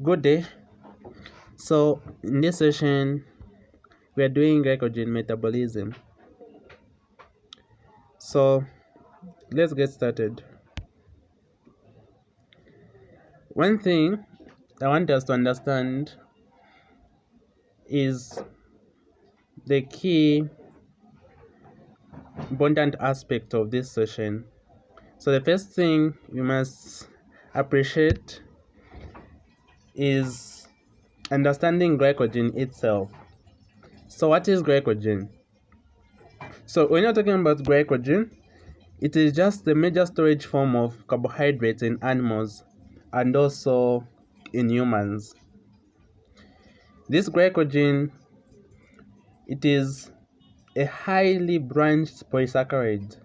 Good day. So in this session, we are doing glycogen metabolism. So let's get started. One thing I want us to understand is the key important aspect of this session. So the first thing you must appreciate is understanding glycogen itself. So what is glycogen? So when you're talking about glycogen, it is just the major storage form of carbohydrates in animals and also in humans. This glycogen, it is a highly branched polysaccharide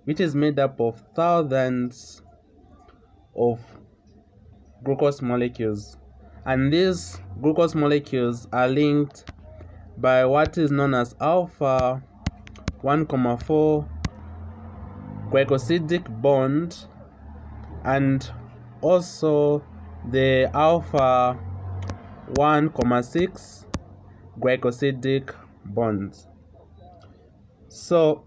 which is made up of thousands of glucose molecules, and these glucose molecules are linked by what is known as alpha 1,4 glycosidic bond and also the alpha 1,6 glycosidic bonds. So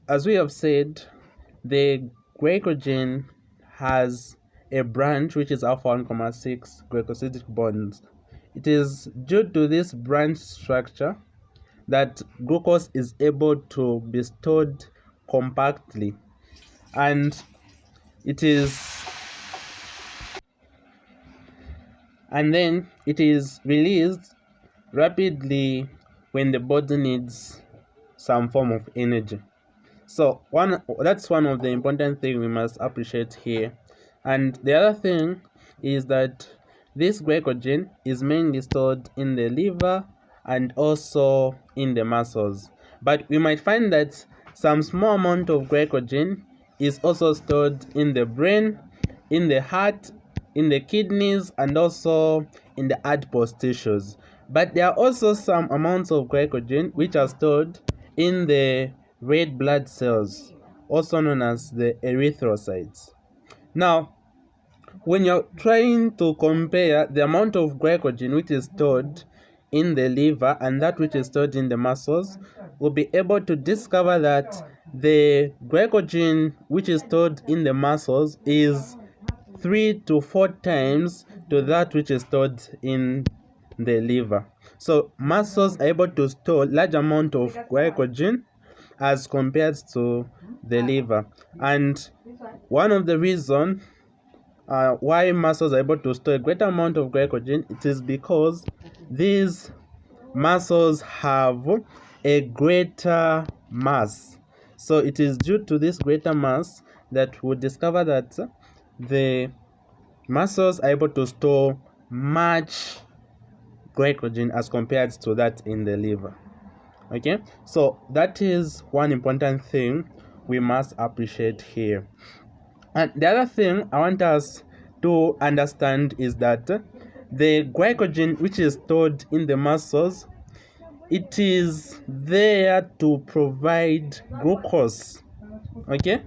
as we have said, the glycogen has a branch which is alpha 1,6 glycosidic bonds. It is due to this branch structure that glucose is able to be stored compactly, and then it is released rapidly when the body needs some form of energy. So that's one of the important things we must appreciate here. And the other thing is that this glycogen is mainly stored in the liver and also in the muscles. But we might find that some small amount of glycogen is also stored in the brain, in the heart, in the kidneys, and also in the adipose tissues. But there are also some amounts of glycogen which are stored in the red blood cells, also known as the erythrocytes. Now, when you're trying to compare the amount of glycogen which is stored in the liver and that which is stored in the muscles, we'll be able to discover that the glycogen which is stored in the muscles is 3 to 4 times to that which is stored in the liver. So muscles are able to store large amount of glycogen as compared to the liver. And one of the reasons why muscles are able to store a greater amount of glycogen, it is because these muscles have a greater mass. So it is due to this greater mass that we discover that the muscles are able to store much glycogen as compared to that in the liver. Okay, so that is one important thing we must appreciate here. And the other thing I want us to understand is that the glycogen which is stored in the muscles, it is there to provide glucose. Okay,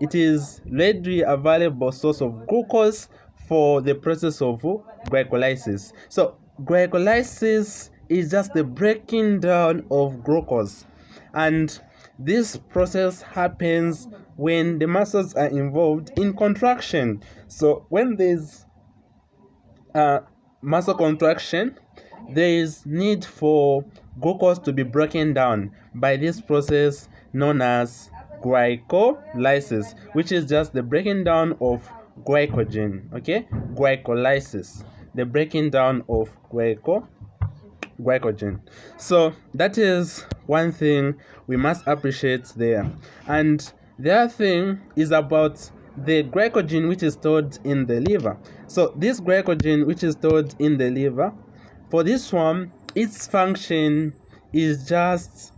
it is readily available source of glucose for the process of glycolysis. So glycolysis is just the breaking down of glucose, and this process happens when the muscles are involved in contraction. So when there's muscle contraction, there is need for glucose to be broken down by this process known as glycolysis, which is just the breaking down of glycogen. Okay, glycolysis, the breaking down of glycogen. So that is one thing we must appreciate there. And the other thing is about the glycogen which is stored in the liver. So this glycogen which is stored in the liver, for this one, its function is just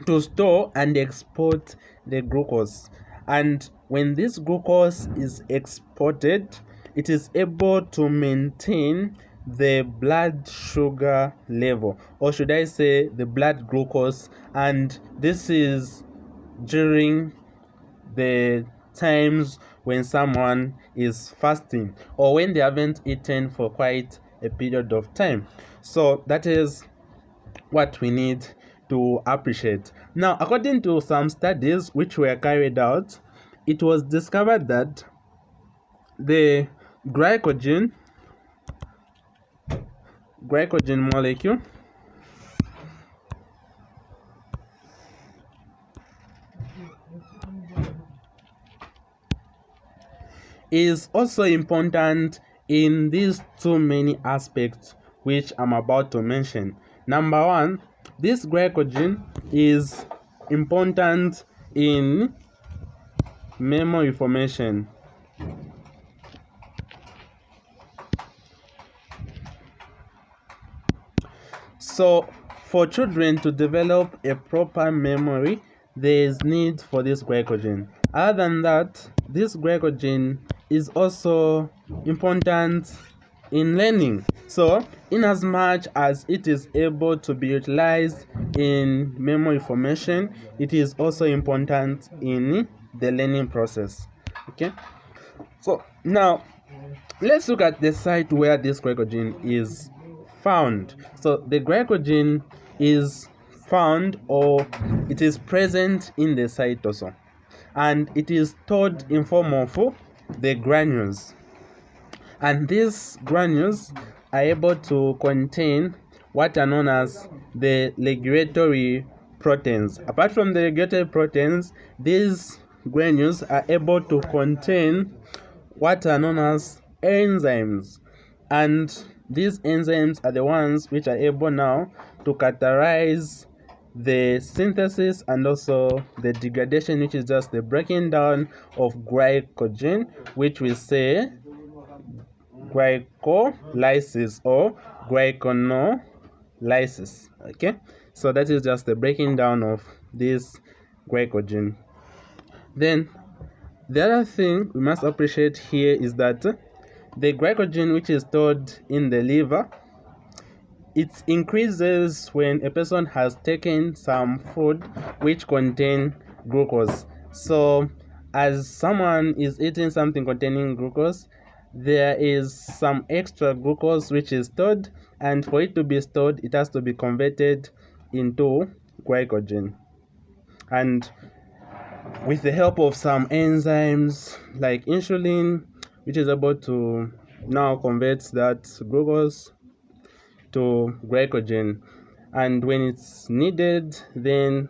to store and export the glucose. And when this glucose is exported, it is able to maintain the blood sugar level, or should I say the blood glucose. And this is during the times when someone is fasting or when they haven't eaten for quite a period of time. So that is what we need to appreciate. Now, according to some studies which were carried out, it was discovered that the glycogen molecule is also important in these too many aspects which I'm about to mention. Number one, this glycogen is important in memory formation. So for children to develop a proper memory, there is need for this glycogen. Other than that, this glycogen is also important in learning. So in as much as it is able to be utilized in memory formation, it is also important in the learning process. Okay, so now let's look at the site where this glycogen is found. So the glycogen is found, or it is present in the cytosol, and it is stored in form of the granules. And these granules are able to contain what are known as the regulatory proteins. Apart from the regulatory proteins, these granules are able to contain what are known as enzymes, and these enzymes are the ones which are able now to catalyze the synthesis and also the degradation, which is just the breaking down of glycogen, which we say glycolysis or glycogenolysis. Okay, so that is just the breaking down of this glycogen. Then the other thing we must appreciate here is that the glycogen which is stored in the liver, it increases when a person has taken some food which contain glucose. So as someone is eating something containing glucose, there is some extra glucose which is stored, and for it to be stored, it has to be converted into glycogen. And with the help of some enzymes like insulin, which is able to now convert that glucose to glycogen, and when it's needed, then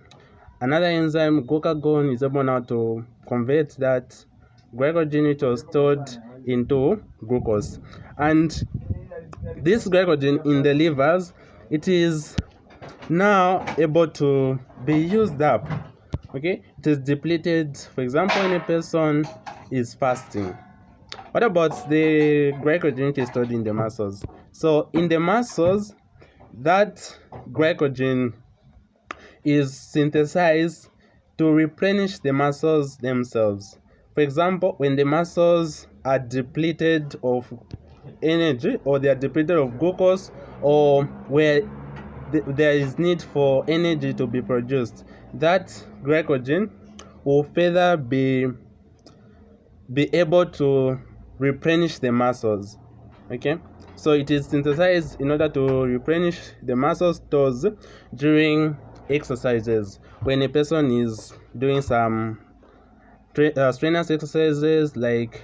another enzyme, glucagon, is able now to convert that glycogen which was stored into glucose. And this glycogen in the livers, it is now able to be used up. Okay, it is depleted. For example, when a person is fasting, what about the glycogen which is stored in the muscles? So in the muscles, that glycogen is synthesized to replenish the muscles themselves. For example, when the muscles are depleted of energy, or they are depleted of glucose, or where there is need for energy to be produced, that glycogen will further be able to replenish the muscles. Okay, so it is synthesized in order to replenish the muscle stores during exercises. When a person is doing some strenuous exercises like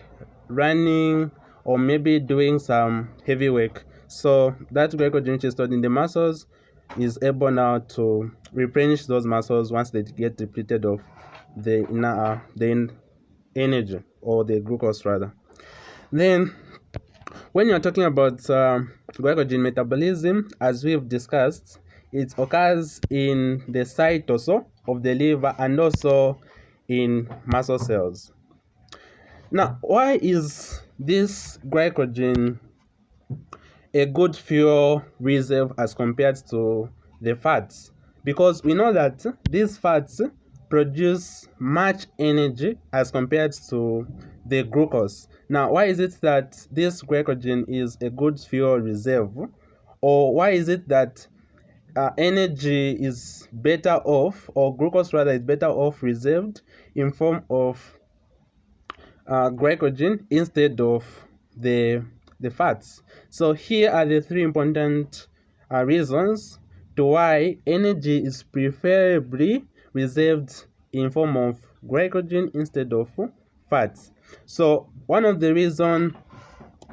running or maybe doing some heavy work, so that glycogen which is stored in the muscles is able now to replenish those muscles once they get depleted of the energy, or the glucose rather. Then when you're talking about glycogen metabolism, as we've discussed, it occurs in the cytosol of the liver and also in muscle cells. Now, why is this glycogen a good fuel reserve as compared to the fats? Because we know that these fats produce much energy as compared to the glucose. Now, why is it that this glycogen is a good fuel reserve? Or why is it that energy is better off, or glucose rather is better off reserved in form of glycogen instead of the fats. So here are the three important reasons to why energy is preferably reserved in form of glycogen instead of fats. So one of the reasons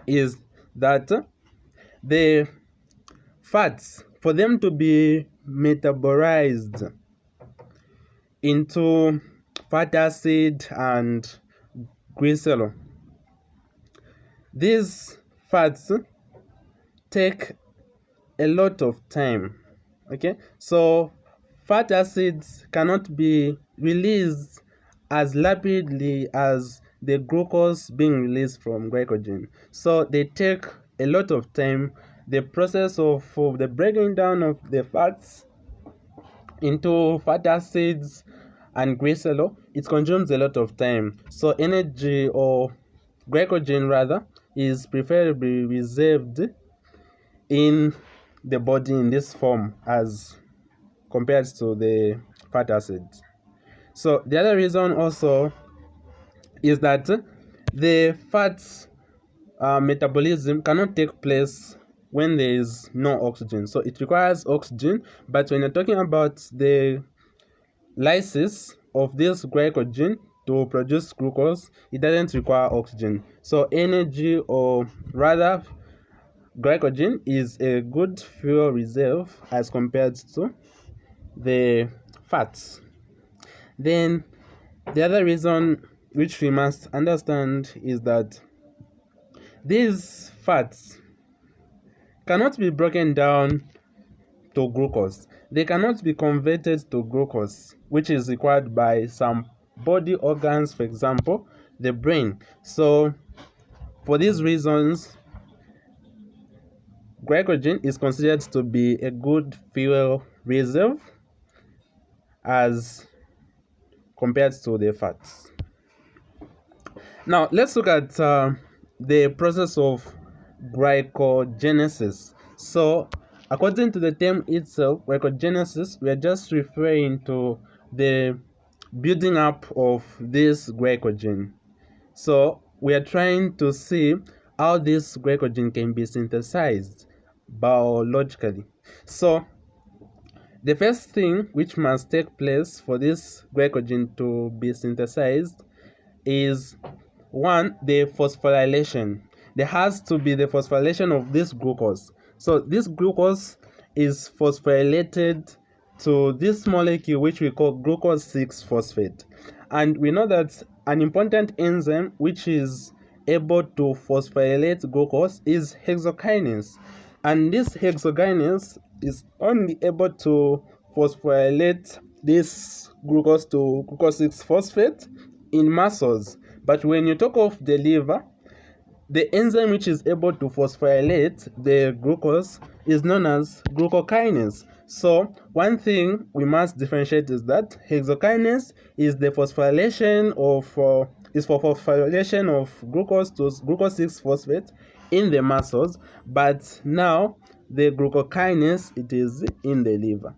is that the fats, for them to be metabolized into fatty acid and glycerol, these fats take a lot of time. Okay, so fat acids cannot be released as rapidly as the glucose being released from glycogen, so they take a lot of time. The process of the breaking down of the fats into fatty acids and glycerol, it consumes a lot of time. So energy, or glycogen rather, is preferably reserved in the body in this form as compared to the fat acids. So the other reason also is that the fats metabolism cannot take place when there is no oxygen. So it requires oxygen, but when you're talking about the lysis of this glycogen to produce glucose, it doesn't require oxygen. So energy, or rather glycogen, is a good fuel reserve as compared to the fats. Then the other reason which we must understand is that these fats cannot be broken down to glucose. They cannot be converted to glucose, which is required by some body organs, for example, the brain. So for these reasons, glycogen is considered to be a good fuel reserve as compared to the fats. Now let's look at the process of glycogenesis. So according to the term itself, glycogenesis, we are just referring to the building up of this glycogen. So we are trying to see how this glycogen can be synthesized biologically. So the first thing which must take place for this glycogen to be synthesized is, one, the phosphorylation. There has to be the phosphorylation of this glucose. So this glucose is phosphorylated to this molecule which we call glucose 6-phosphate. And we know that an important enzyme which is able to phosphorylate glucose is hexokinase. And this hexokinase is only able to phosphorylate this glucose to glucose 6-phosphate in muscles. But when you talk of the liver, the enzyme which is able to phosphorylate the glucose is known as glucokinase. So one thing we must differentiate is that hexokinase is the phosphorylation of is for phosphorylation of glucose to glucose 6-phosphate in the muscles, but now the glucokinase, it is in the liver.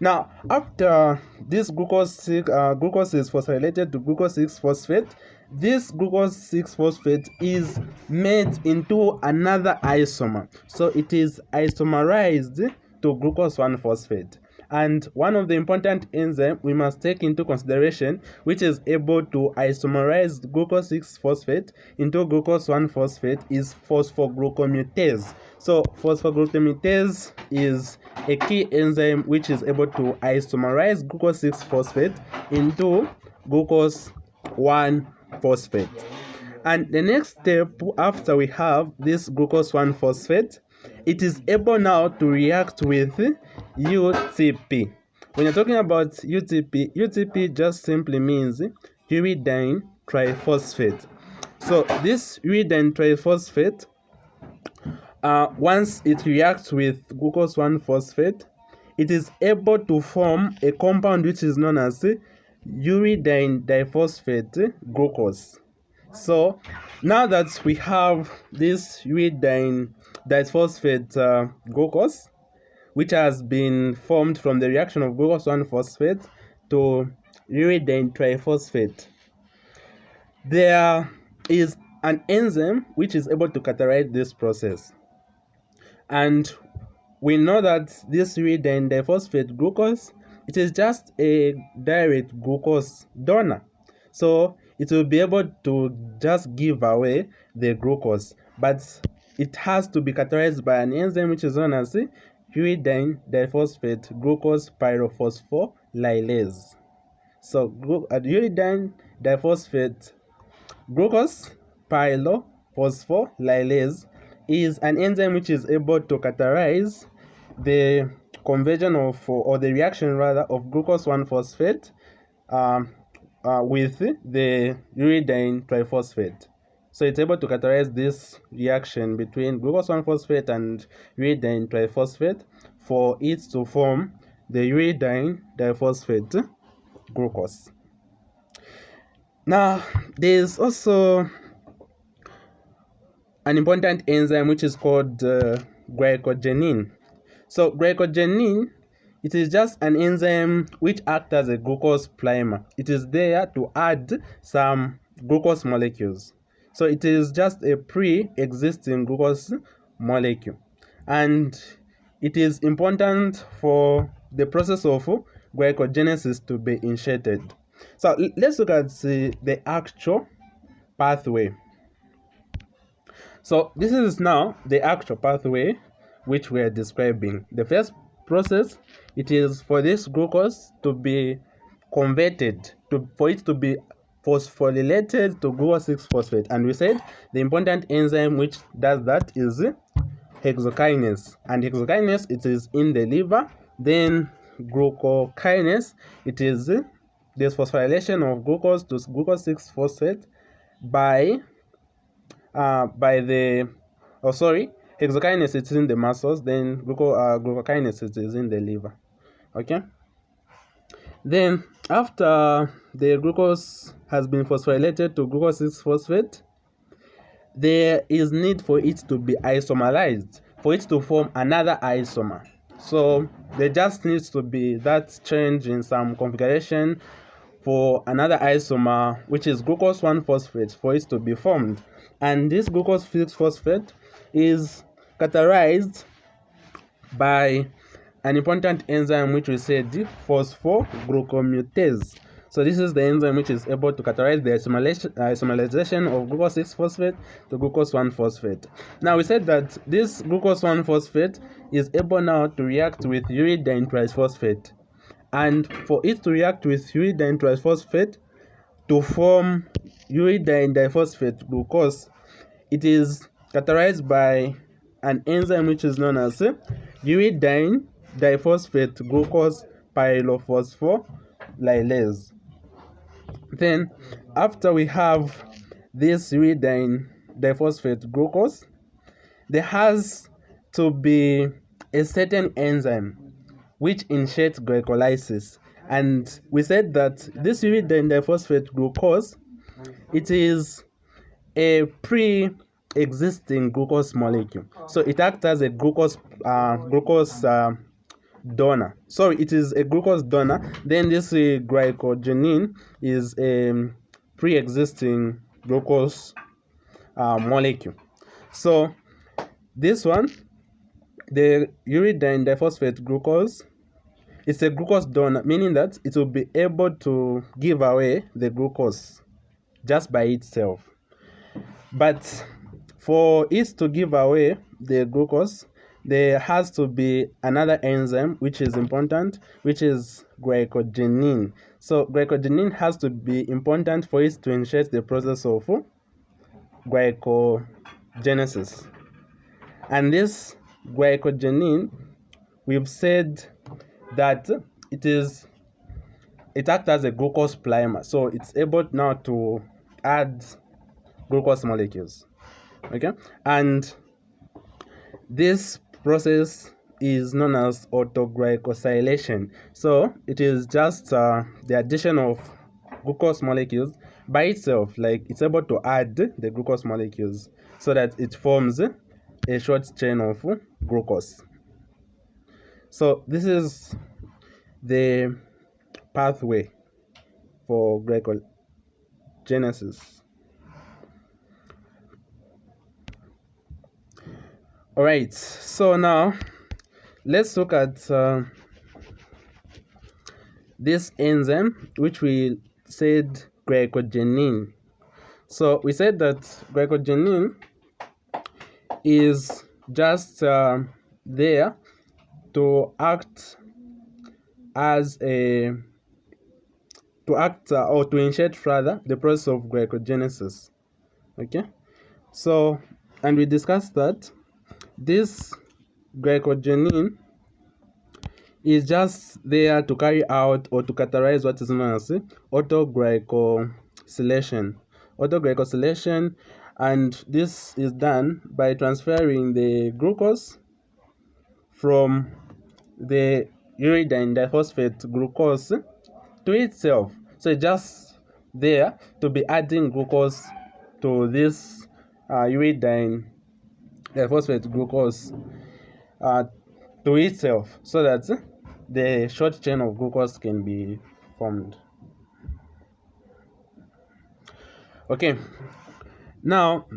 Now, after this glucose is phosphorylated to glucose 6-phosphate, this glucose 6-phosphate is made into another isomer. So it is isomerized to glucose 1-phosphate. And one of the important enzymes we must take into consideration, which is able to isomerize glucose 6-phosphate into glucose 1-phosphate, is phosphoglucosamidase. So phosphoglucosamidase is a key enzyme which is able to isomerize glucose 6-phosphate into glucose 1-phosphate. And the next step after we have this glucose 1-phosphate, it is able now to react with UTP. When you're talking about UTP just simply means uridine triphosphate. So this uridine triphosphate, once it reacts with glucose 1-phosphate, it is able to form a compound which is known as uridine diphosphate glucose. So now that we have this uridine diphosphate glucose, which has been formed from the reaction of glucose 1-phosphate to uridine triphosphate, there is an enzyme which is able to catalyze this process. And we know that this uridine diphosphate glucose, it is just a direct glucose donor. So it will be able to just give away the glucose, but it has to be catalyzed by an enzyme which is known as uridine diphosphate glucose pyrophosphorylase. So uridine diphosphate glucose pyrophosphorylase is an enzyme which is able to catalyze the conversion of, or the reaction rather, of glucose 1-phosphate with the uridine triphosphate. So it's able to catalyze this reaction between glucose 1-phosphate and uridine triphosphate for it to form the uridine diphosphate glucose. Now, there's also an important enzyme which is called glycogenin. So glycogenin, it is just an enzyme which acts as a glucose primer. It is there to add some glucose molecules. So it is just a pre-existing glucose molecule. And it is important for the process of glycogenesis to be initiated. So let's look at the actual pathway. So this is now the actual pathway which we are describing. The first process, it is for this glucose to be converted, for it to be phosphorylated to glucose 6-phosphate. And we said the important enzyme which does that is hexokinase. And hexokinase, it is in the liver. Then glucokinase, it is the phosphorylation of glucose to glucose 6-phosphate by hexokinase, it's in the muscles. Then glucokinase, it is in the liver. Okay. Then after the glucose has been phosphorylated to glucose 6-phosphate, there is need for it to be isomerized, for it to form another isomer. So there just needs to be that change in some configuration for another isomer, which is glucose 1-phosphate, for it to be formed. And this glucose 6-phosphate is catalyzed by an important enzyme which we said phosphoglucomutase. So this is the enzyme which is able to catalyze the isomerization of glucose 6-phosphate to glucose 1-phosphate. Now we said that this glucose 1-phosphate is able now to react with uridine triphosphate. And for it to react with uridine triphosphate to form uridine diphosphate glucose, it is catalyzed by an enzyme which is known as uridine diphosphate glucose pyrophosphorylase. Then, after we have this uridine diphosphate glucose, there has to be a certain enzyme which initiates glycolysis. And we said that this uridine diphosphate glucose, it is a pre-existing glucose molecule. So it acts as a glucose donor. So it is a glucose donor. Then this glycogenin is a pre-existing glucose molecule. So this one, the uridine diphosphate glucose, it's a glucose donor, meaning that it will be able to give away the glucose just by itself. But for it to give away the glucose, there has to be another enzyme which is important, which is glycogenin. So glycogenin has to be important for it to initiate the process of glycogenesis. And this glycogenin, we've said that it acts as a glucose primer. So it's able now to add glucose molecules. Okay, and this process is known as autoglycosylation. So it is just the addition of glucose molecules by itself. Like it's able to add the glucose molecules so that it forms a short chain of glucose. So this is the pathway for glycogenesis. All right, so now let's look at this enzyme, which we said glycogenin. So we said that glycogenin is just there to act as a or to initiate rather the process of glycogenesis. Okay, so and we discussed that this glycogenin is just there to carry out or to catalyze what is known as autoglycosylation. Autoglycosylation, and this is done by transferring the glucose from the uridine diphosphate glucose to itself. So it's just there to be adding glucose to this uridine diphosphate glucose to itself, so that the short chain of glucose can be formed. Okay, now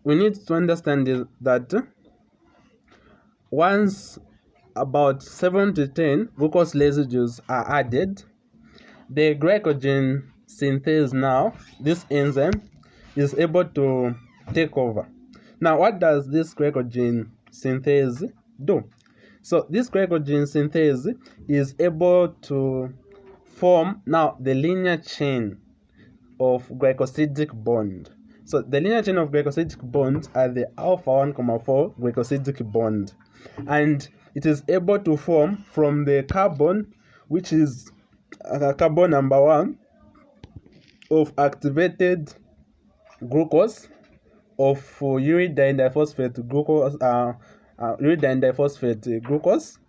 we need to understand that once about 7 to 10 glucose residues are added, the glycogen synthase, now this enzyme is able to take over. Now what does this glycogen synthase do? So this glycogen synthase is able to form now the linear chain of glycosidic bond. So the linear chain of glycosidic bonds are the alpha 1,4 glycosidic bond, and it is able to form from the carbon, which is carbon number 1 of activated glucose of uridine diphosphate glucose,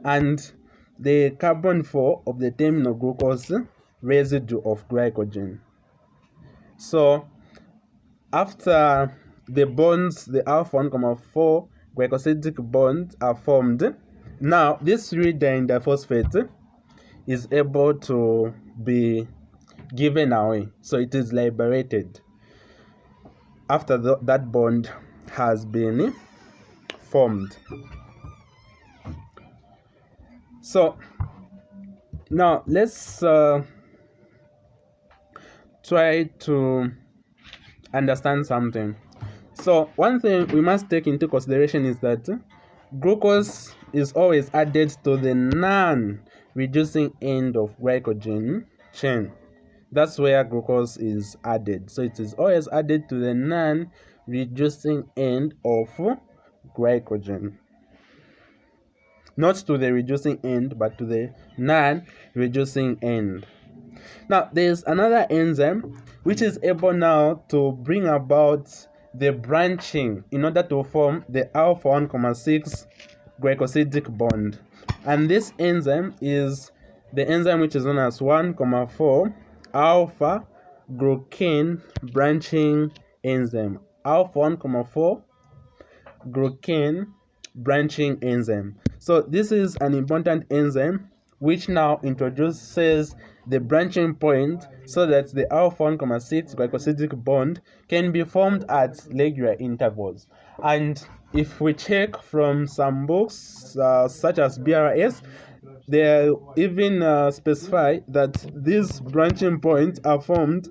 and the carbon 4 of the terminal glucose residue of glycogen. So after the bonds, the alpha 1,4 glycosidic bonds are formed, now this uridine diphosphate is able to be given away. So it is liberated after that bond has been formed. So now let's try to understand something. So one thing we must take into consideration is that glucose is always added to the non-reducing end of glycogen chain. That's where glucose is added. So it is always added to the non-reducing end of glycogen. Not to the reducing end, but to the non-reducing end. Now, there's another enzyme which is able now to bring about the branching in order to form the alpha 1,6 glycosidic bond. And this enzyme is the enzyme which is known as 1,4 alpha glucan branching enzyme. Alpha 1,4 glucan branching enzyme. So this is an important enzyme which now introduces the branching point so that the alpha 1,6 glycosidic bond can be formed at regular intervals. And if we check from some books such as BRS, they even specify that these branching points are formed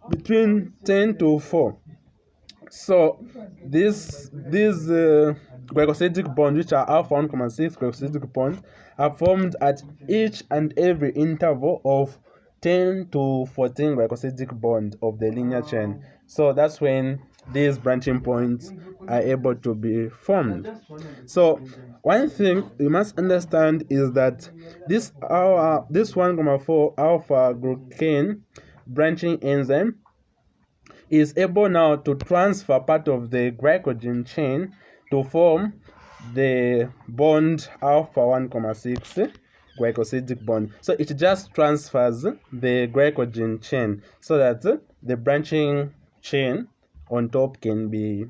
between 10 to 4. So these glycosidic bonds, which are alpha 1,6 glycosidic bonds, are formed at each and every interval of 10 to 14 glycosidic bond of the linear chain. So that's when these branching points are able to be formed. So one thing you must understand is that this 1,4 alpha glucan branching enzyme is able now to transfer part of the glycogen chain to form the bond alpha 1,6 glycosidic bond. So it just transfers the glycogen chain so that the branching chain on top can be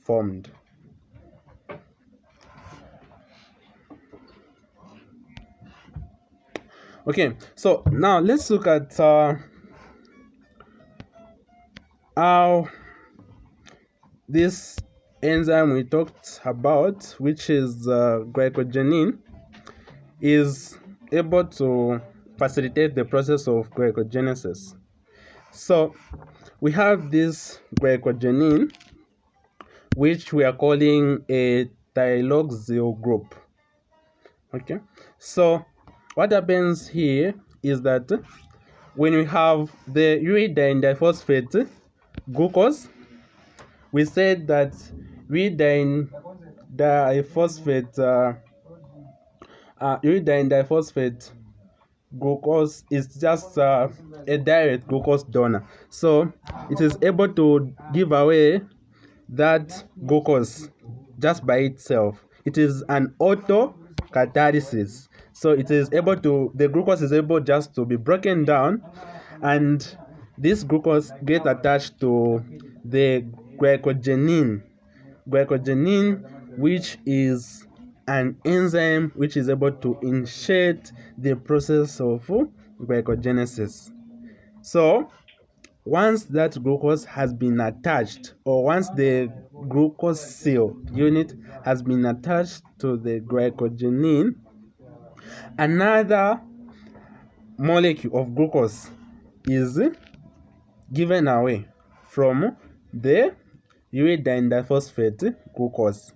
formed. Okay, so now let's look at how this enzyme we talked about, which is glycogenin, is able to facilitate the process of glycogenesis. So we have this glycogenin, which we are calling a thiloxyl group. Okay, so what happens here is that when we have the uridine diphosphate glucose, we said that uridine diphosphate glucose is just a direct glucose donor, so it is able to give away that glucose just by itself. It is an autocatalysis, so it is able to, the glucose is able just to be broken down, and this glucose get attached to the glycogenin, which is an enzyme which is able to initiate the process of glycogenesis. So once that glucose has been attached, or once the glucosyl unit has been attached to the glycogenin, another molecule of glucose is given away from the uridine diphosphate glucose.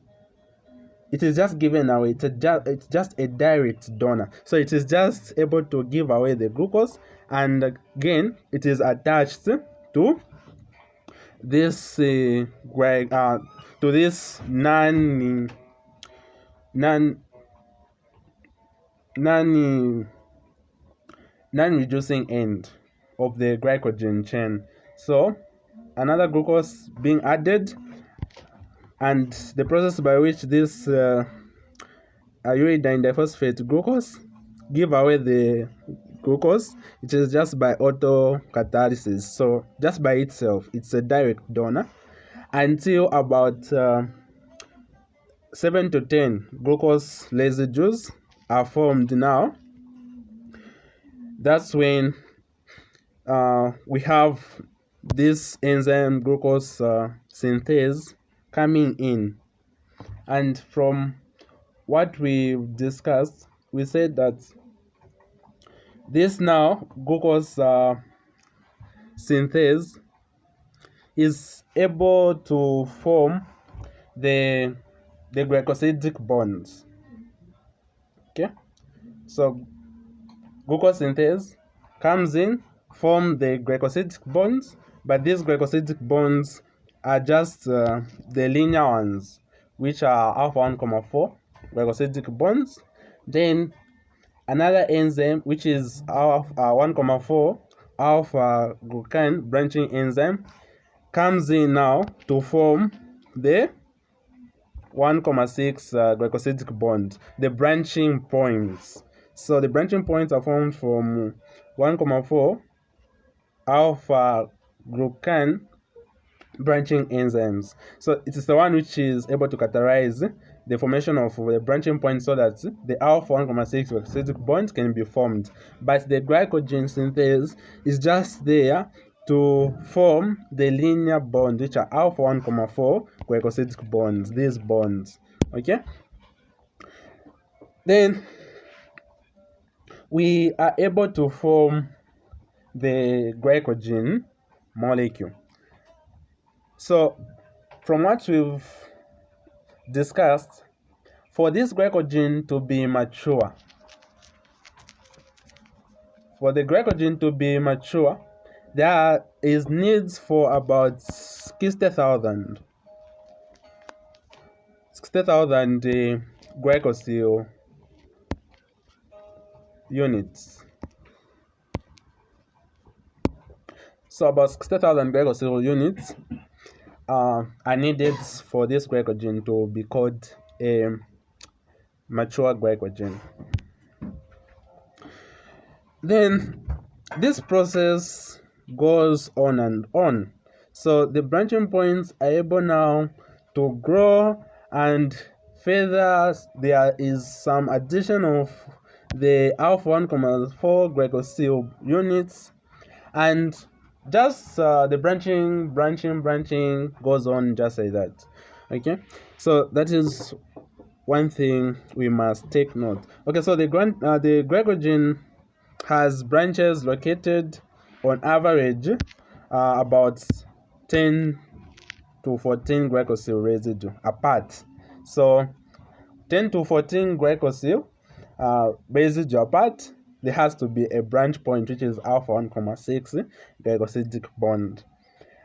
It is just given away. It's just a direct donor. So it is just able to give away the glucose, and again it is attached to this non-reducing end of the glycogen chain. So another glucose being added, and the process by which this uridine diphosphate glucose give away the glucose, it is just by autocatalysis. So just by itself, it's a direct donor until about 7 to 10 glucose residues are formed. Now that's when we have this enzyme glucose synthase coming in. And from what we discussed, we said that this now glucose synthase is able to form the glycosidic bonds. Okay, so glucose synthase comes in, form the glycosidic bonds, but these glycosidic bonds are just the linear ones, which are alpha 1,4 glycosidic bonds. Then another enzyme, which is alpha 1,4 alpha glucan branching enzyme, comes in now to form the 1,6 glycosidic bond, the branching points. So the branching points are formed from 1,4 alpha glucan branching enzymes. So it is the one which is able to catalyze the formation of the branching point, so that the alpha 1,6 glycosidic bond can be formed. But the glycogen synthase is just there to form the linear bond, which are alpha 1,4 glycosidic bonds, these bonds. Okay, then we are able to form the glycogen molecule. So from what we've discussed, for this glycogen to be mature, there is needs for about 60,000 glycosyl units. So about 60,000 glycosyl units are needed for this glycogen to be called a mature glycogen. Then this process goes on and on. So the branching points are able now to grow, and further there is some addition of the alpha 1,4 glycosyl units, and just the branching goes on just like that. Okay, so that is one thing we must take note. Okay, so the glycogen has branches located on average about 10 to 14 glycosyl residue apart. So 10 to 14 glycosyl residue apart, there has to be a branch point, which is alpha 1,6 glycosidic bond.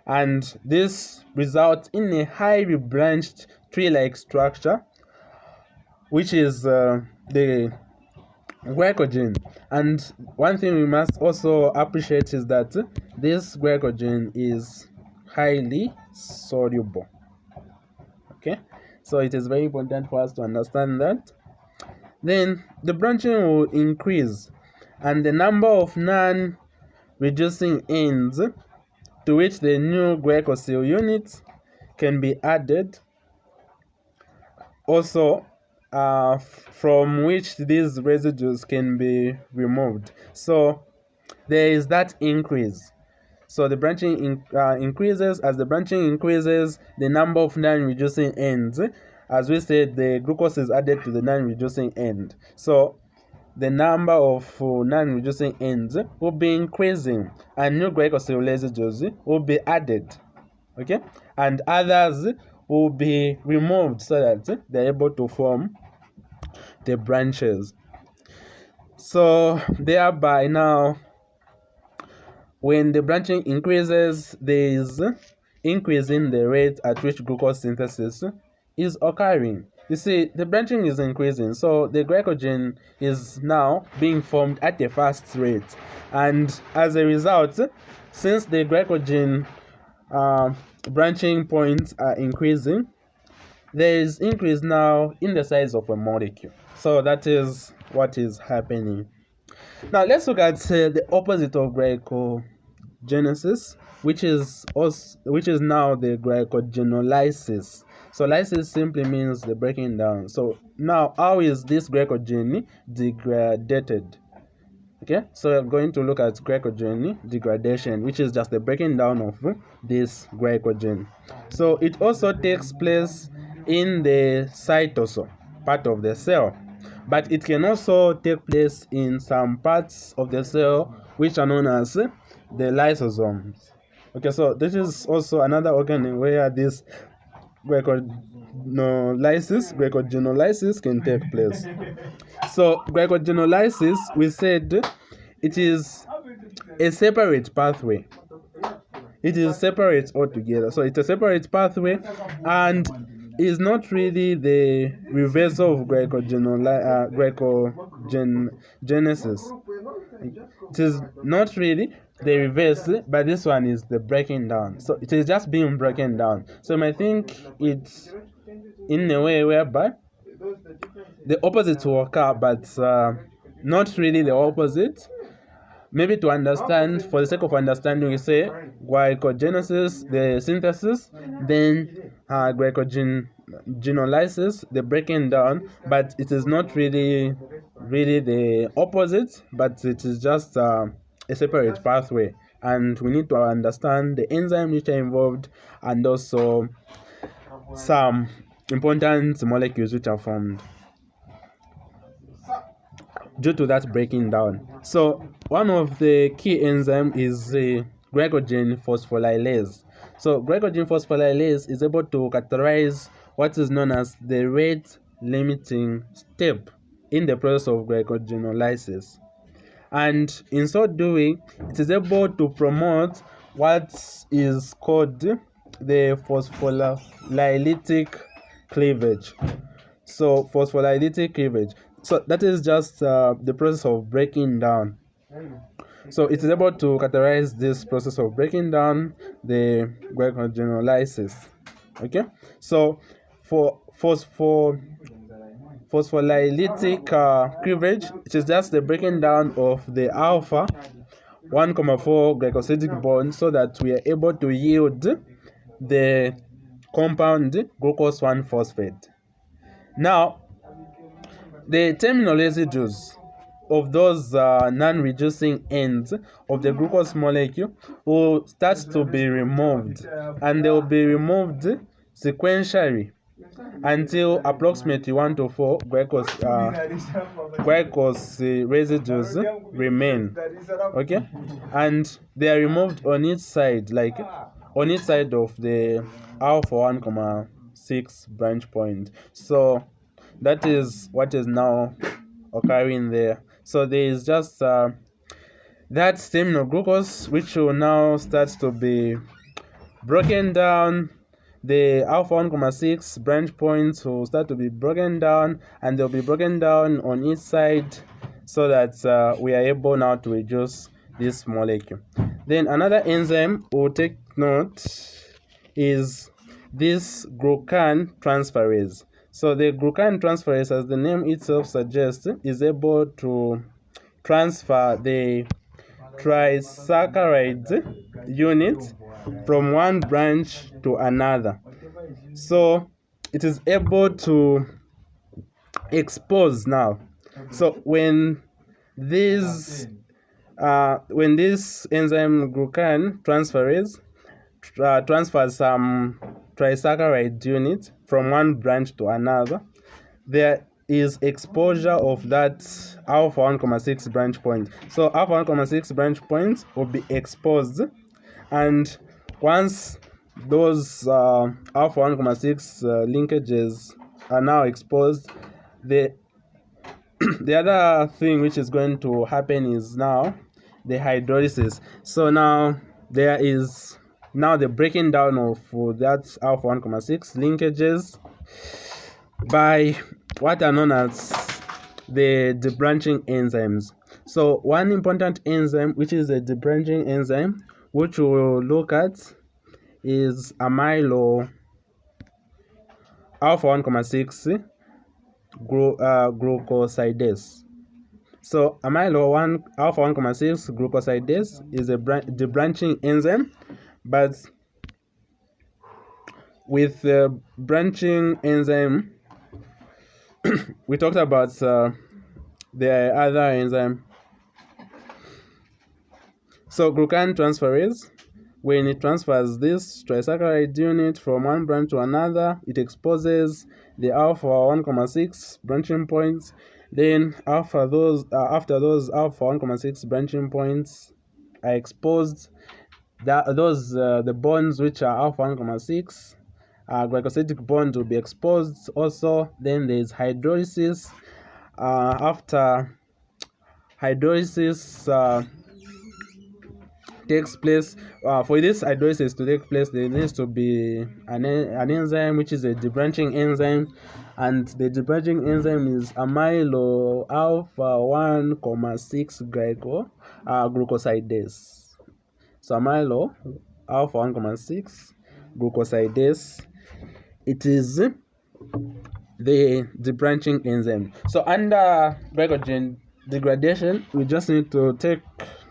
And this results in a highly branched tree-like structure, which is the glycogen. And one thing we must also appreciate is that this glycogen is highly soluble. Okay, so it is very important for us to understand that. Then the branching will increase, and the number of non-reducing ends to which the new glycosyl units can be added, also from which these residues can be removed. So there is that increase. So the branching increases. As the branching increases, the number of non-reducing ends, as we said, the glucose is added to the non-reducing end. So the number of non-reducing ends will be increasing, and new glycosyl residues will be added. Okay, and others will be removed so that they're able to form the branches. So thereby now, when the branching increases, there is increase in the rate at which glucose synthesis is occurring. You see, the branching is increasing, so the glycogen is now being formed at a fast rate. And as a result, since the glycogen branching points are increasing, there is increase now in the size of a molecule. So that is what is happening. Now let's look at the opposite of glycogenesis, which is now the glycogenolysis. So lysis simply means the breaking down. So now, how is this glycogen degraded? Okay, so we're going to look at glycogen degradation, which is just the breaking down of this glycogen. So it also takes place in the cytosol part of the cell, but it can also take place in some parts of the cell which are known as the lysosomes. Okay, so this is also another organ where this glycogenolysis can take place. So glycogenolysis, we said, it is a separate pathway. It is separate altogether. So it's a separate pathway, and is not really the reversal of glycogenesis. It is not really the reverse, but this one is the breaking down. So it is just being broken down. So you might think it's in a way whereby the opposite will occur, but not really the opposite. Maybe to understand, for the sake of understanding, we say glycogenesis, the synthesis, then glycogenolysis, the breaking down, but it is not really the opposite, but it is just a separate pathway, and we need to understand the enzymes which are involved, and also some important molecules which are formed due to that breaking down. So one of the key enzymes is the glycogen phosphorylase. So glycogen phosphorylase is able to characterize what is known as the rate limiting step in the process of glycogenolysis. And in so doing, it is able to promote what is called the phosphorylated cleavage. So phosphorylated cleavage. So that is just the process of breaking down. So it is able to characterize this process of breaking down the glycogenolysis. Okay, so for phosphorylated cleavage, it is just the breaking down of the alpha 1,4 glycosidic bond, so that we are able to yield the compound glucose 1-phosphate. Now, the terminal residues of those non-reducing ends of the glucose molecule will start to be removed, and they will be removed sequentially until approximately 1 to 4 glycose residues remain. Okay, and they are removed on each side, like on each side of the alpha 1,6 branch point. So that is what is now occurring there. So there is just that terminal glucose, which will now start to be broken down. The alpha 1,6 branch points will start to be broken down, and they'll be broken down on each side, so that we are able now to reduce this molecule. Then another enzyme we'll take note is this glucagon transferase. So the glucagon transferase, as the name itself suggests, is able to transfer the trisaccharide unit from one branch to another. So it is able to expose now. So when this enzyme glucagon transferase transfers some trisaccharide unit from one branch to another, there is exposure of that alpha 1,6 branch point. So alpha 1,6 branch points will be exposed, and once those alpha 1,6 linkages are now exposed, the the other thing which is going to happen is now the hydrolysis. So now there is now the breaking down of that alpha 1,6 linkages by what are known as the debranching enzymes. So one important enzyme, which is a debranching enzyme, which we'll look at, is amylo alpha 1,6 glucosidase. So amylo alpha 1,6 glucosidase is a debranching enzyme, but with the branching enzyme, we talked about the other enzyme. So glucagon transferase, when it transfers this trisaccharide unit from one branch to another, it exposes the alpha 1,6 branching points. Then after those alpha 1,6 branching points are exposed, the bonds which are alpha 1,6 glycosidic bond will be exposed also. Then there is hydrolysis. After hydrolysis takes place, for this hydrolysis to take place, there needs to be an enzyme which is a debranching enzyme, and the debranching enzyme is amylo alpha 1,6 glucosidase. So amylo alpha 1,6 glucosidase, it is the debranching enzyme. So under glycogen degradation, we just need to take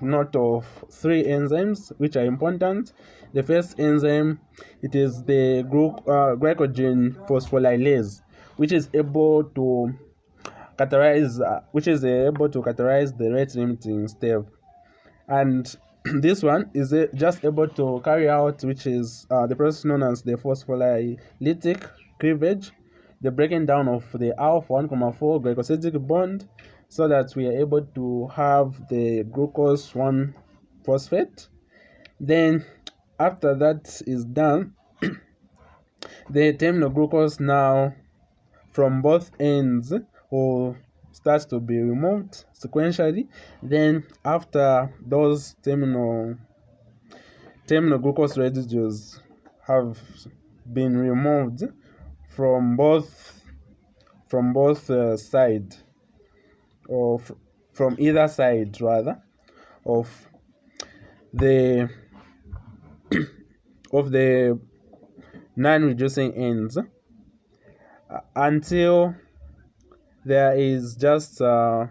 note of 3 enzymes which are important. The first enzyme, it is the glycogen phosphorylase, which is able to catalyze the rate limiting step, and this one is just able to carry out, which is the process known as the phospholytic cleavage, the breaking down of the alpha 1,4 glycosidic bond, so that we are able to have the glucose 1 phosphate. Then after that is done, the terminal glucose now from both ends will start to be removed sequentially. Then after those terminal glucose residues have been removed from both sides, or from either side rather, of the non-reducing ends, until there is just 4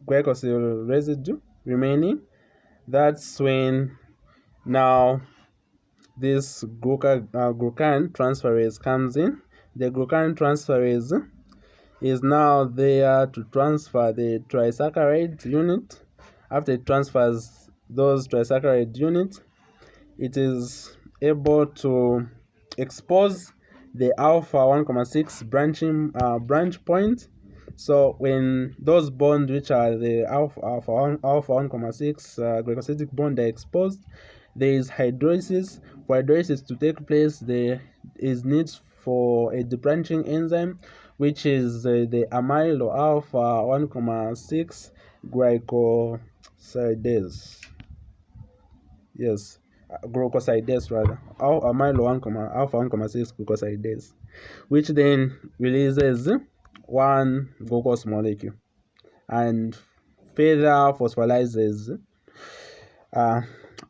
glycosyl residue remaining. That's when now this glucagon transferase comes in. The glucagon transferase is now there to transfer the trisaccharide unit. After it transfers those trisaccharide units, it is able to expose the alpha 1,6 branch point. So when those bonds, which are the alpha 1,6 glycosidic bond, are exposed, there is hydrolysis. For hydrolysis to take place, there is need for a debranching enzyme, which is the amylo alpha 1,6 glycosidase. Yes, glucosidase rather. Amylo alpha 1,6 glucosidase, which then releases one glucose molecule and further phosphorylase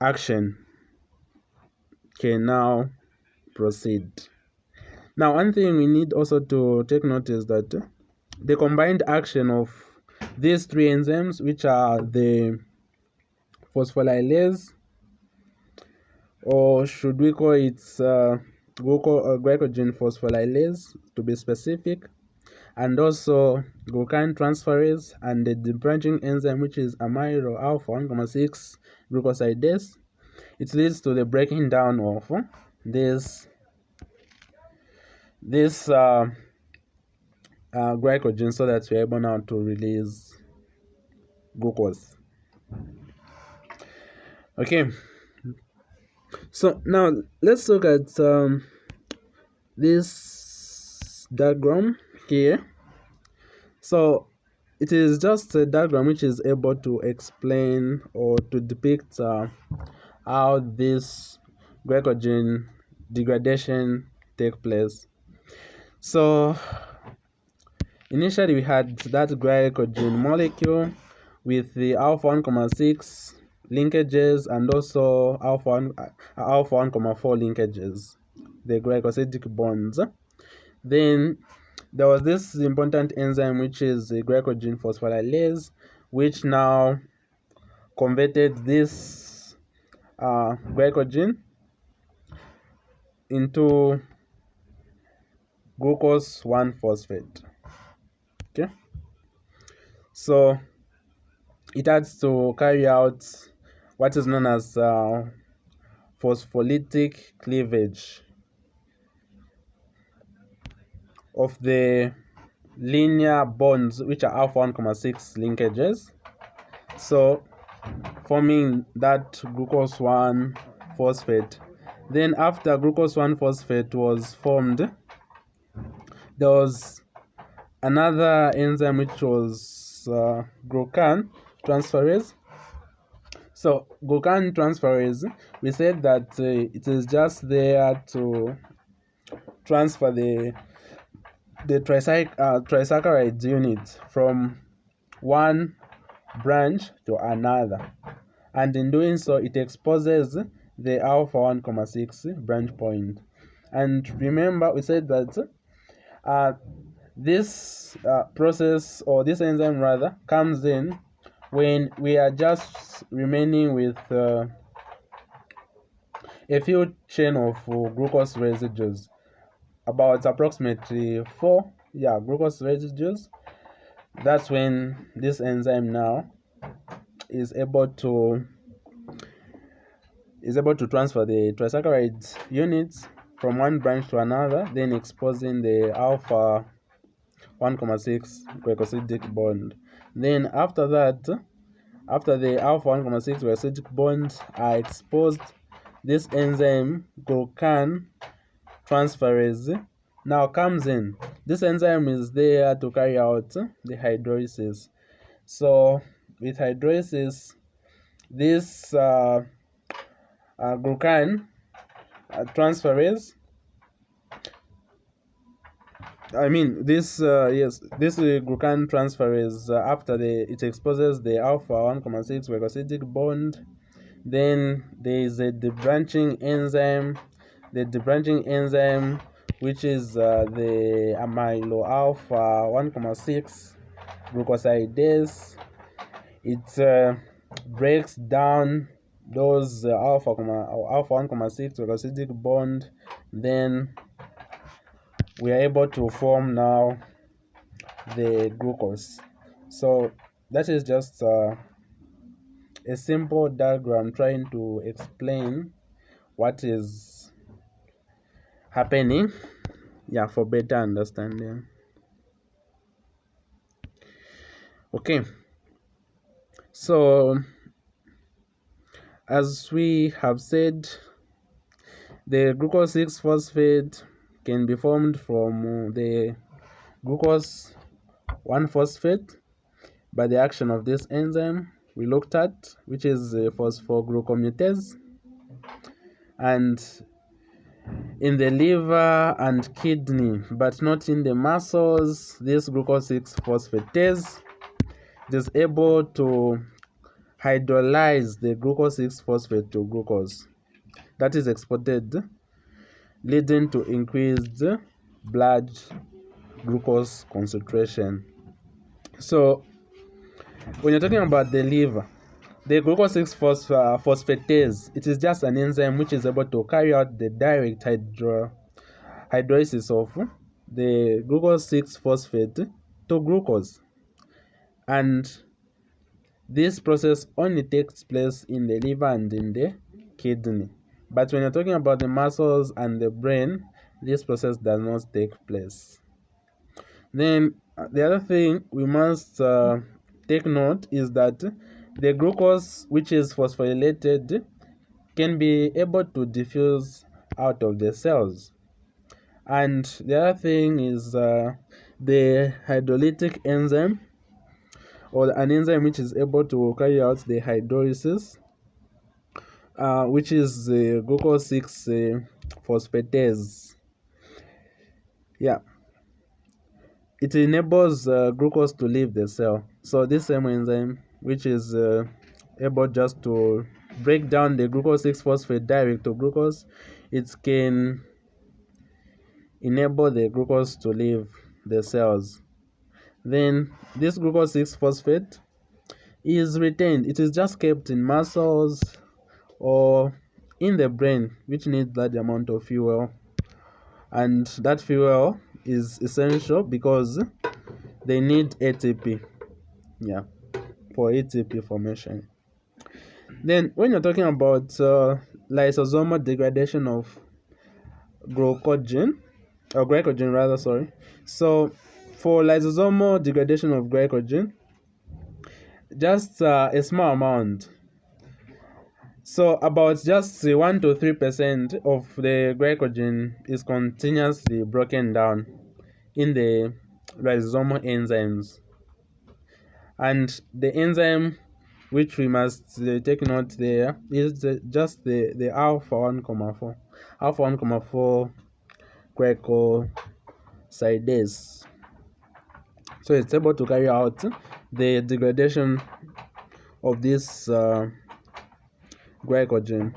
action can now proceed. Now, one thing we need also to take note is that the combined action of these three enzymes, which are the phosphorylase, or should we call it glycogen phosphorylase to be specific, and also glucan transferase and the debranching enzyme, which is amylo alpha 1,6 glucosidase, it leads to the breaking down of this glycogen, so that we're able now to release glucose. Okay, so now let's look at this diagram here. So it is just a diagram which is able to explain or to depict how this glycogen degradation take place. So initially we had that glycogen molecule with the alpha 1,6 linkages and also alpha 1,4 linkages, the glycosidic bonds. Then there was this important enzyme, which is the glycogen phosphorylase, which now converted this glycogen into glucose 1-phosphate. Okay, so it has to carry out what is known as phospholytic cleavage of the linear bonds, which are alpha 1,6 linkages, so forming that glucose 1-phosphate. Then after glucose 1-phosphate was formed, there was another enzyme which was glucan transferase. So glucan transferase, we said that it is just there to transfer the trisaccharide unit from one branch to another, and in doing so it exposes the alpha 1,6 branch point. And remember, we said that this process, or this enzyme rather, comes in when we are just remaining with a few chain of glucose residues, about approximately 4 glucose residues. That's when this enzyme now is able to transfer the trisaccharide units from one branch to another, then exposing the alpha 1,6 glycosidic bond. Then after that, after the alpha 1,6 glycosidic bonds are exposed, this enzyme glucan transferase now comes in. This enzyme is there to carry out the hydrolysis. So with hydrolysis, this glucan transferase, this glucan transferase, after it exposes the alpha 1,6 glycosidic bond, then there is a debranching enzyme. The debranching enzyme, which is the amylo alpha 1,6 glucosidase, it breaks down those alpha 1,6 glycosidic bond. Then we are able to form now the glucose. So that is just a simple diagram trying to explain what is happening for better understanding. Okay, so as we have said, the glucose 6 phosphate can be formed from the glucose 1 phosphate by the action of this enzyme we looked at, which is phosphoglucosamidase. And in the liver and kidney, but not in the muscles, this glucose 6 phosphatase is able to hydrolyze the glucose 6 phosphate to glucose that is exported, leading to increased blood glucose concentration. So when you're talking about the liver, the glucose 6 phosphatase, it is just an enzyme which is able to carry out the direct hydrolysis of the glucose 6 phosphate to glucose. And this process only takes place in the liver and in the kidney. But when you're talking about the muscles and the brain, this process does not take place. Then the other thing we must take note is that the glucose, which is phosphorylated, can be able to diffuse out of the cells. And the other thing is the hydrolytic enzyme, or an enzyme which is able to carry out the hydrolysis, which is the glucose 6 phosphatase. It enables glucose to leave the cell. So this same enzyme, which is able just to break down the glucose 6 phosphate direct to glucose, it can enable the glucose to leave the cells. Then this glucose 6 phosphate is retained. It is just kept in muscles or in the brain, which needs large amount of fuel. And that fuel is essential because they need ATP, for ATP formation. Then when you're talking about lysosomal degradation of glycogen rather, so for lysosomal degradation of glycogen, just a small amount, so about just 1 to 3% of the glycogen is continuously broken down in the lysosomal enzymes. And the enzyme which we must take note there is just the alpha 1,4 glycosidase. So it's able to carry out the degradation of this glycogen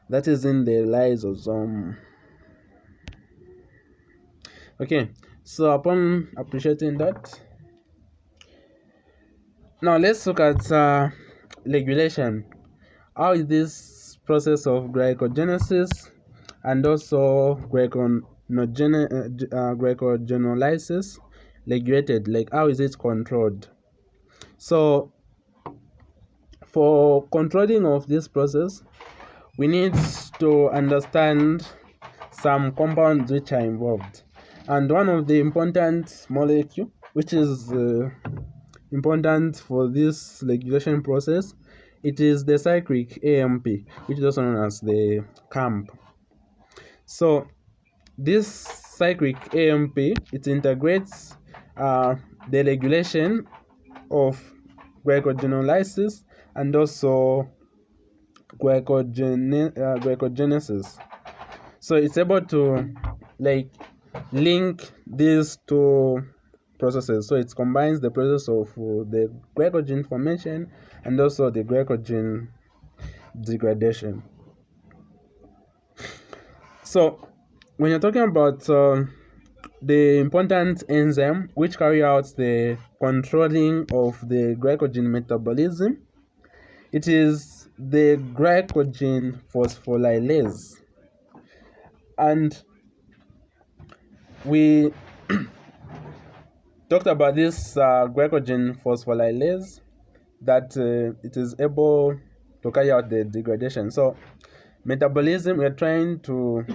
that is in the lysosome. Okay, so upon appreciating that, now let's look at regulation. How is this process of glycogenesis and also glycogenolysis regulated? Like, how is it controlled? So for controlling of this process, we need to understand some compounds which are involved. And one of the important molecule which is important for this regulation process, it is the cyclic AMP, which is also known as the CAMP. So this cyclic AMP, it integrates the regulation of glycogenolysis and also glycogenesis. So it's able to link these two processes. So it combines the process of the glycogen formation and also the glycogen degradation. So when you're talking about the important enzyme which carry out the controlling of the glycogen metabolism, it is the glycogen phosphorylase. And we talked about this glycogen phosphorylase, that it is able to carry out the degradation. So metabolism, we're trying to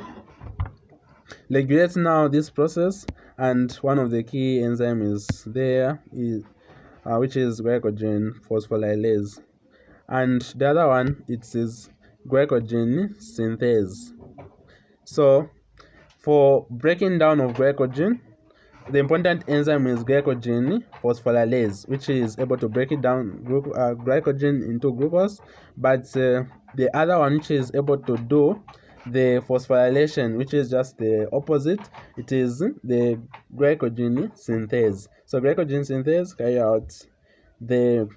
regulate now this process, and one of the key enzymes which is glycogen phosphorylase, and the other one it is glycogen synthase. So for breaking down of glycogen, the important enzyme is glycogen phosphorylase, which is able to break it down glycogen into glucose, but the other one which is able to do the phosphorylation, which is just the opposite, it is the glycogen synthase. So glycogen synthase carry out the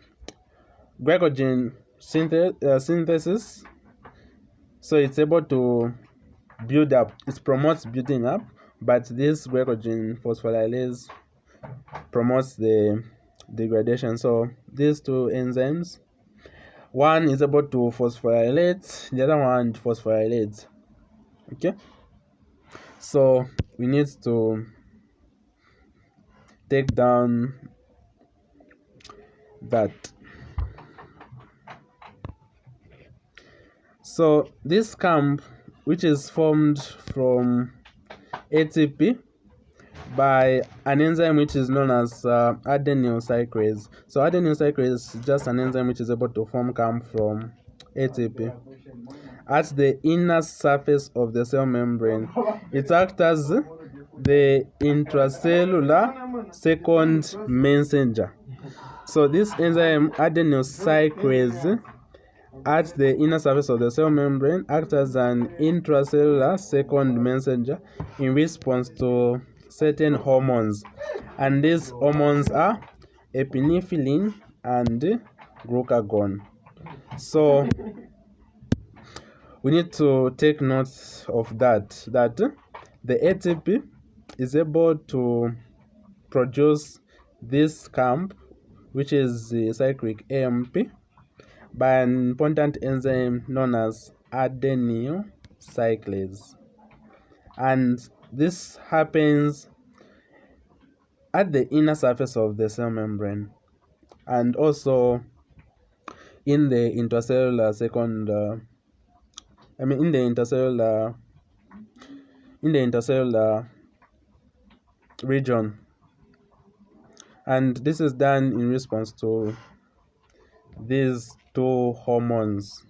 glycogen synthesis, so it's able to build up, it promotes building up, but this glycogen phosphorylase promotes the degradation. So these two enzymes, one is able to phosphorylate, the other one phosphorylates. Okay, so we need to take down that. So this camp, which is formed from ATP by an enzyme which is known as adenyl cyclase. So adenyl cyclase is just an enzyme which is able to form camp from ATP at the inner surface of the cell membrane. It acts as the intracellular second messenger. So this enzyme adenyl cyclase at the inner surface of the cell membrane acts as an intracellular second messenger in response to certain hormones, and these hormones are epinephrine and glucagon. So we need to take note of that the ATP is able to produce this camp, which is the cyclic AMP, by an important enzyme known as adenyl cyclase, and this happens at the inner surface of the cell membrane and also in the intracellular in the intercellular region, and this is done in response to these two hormones,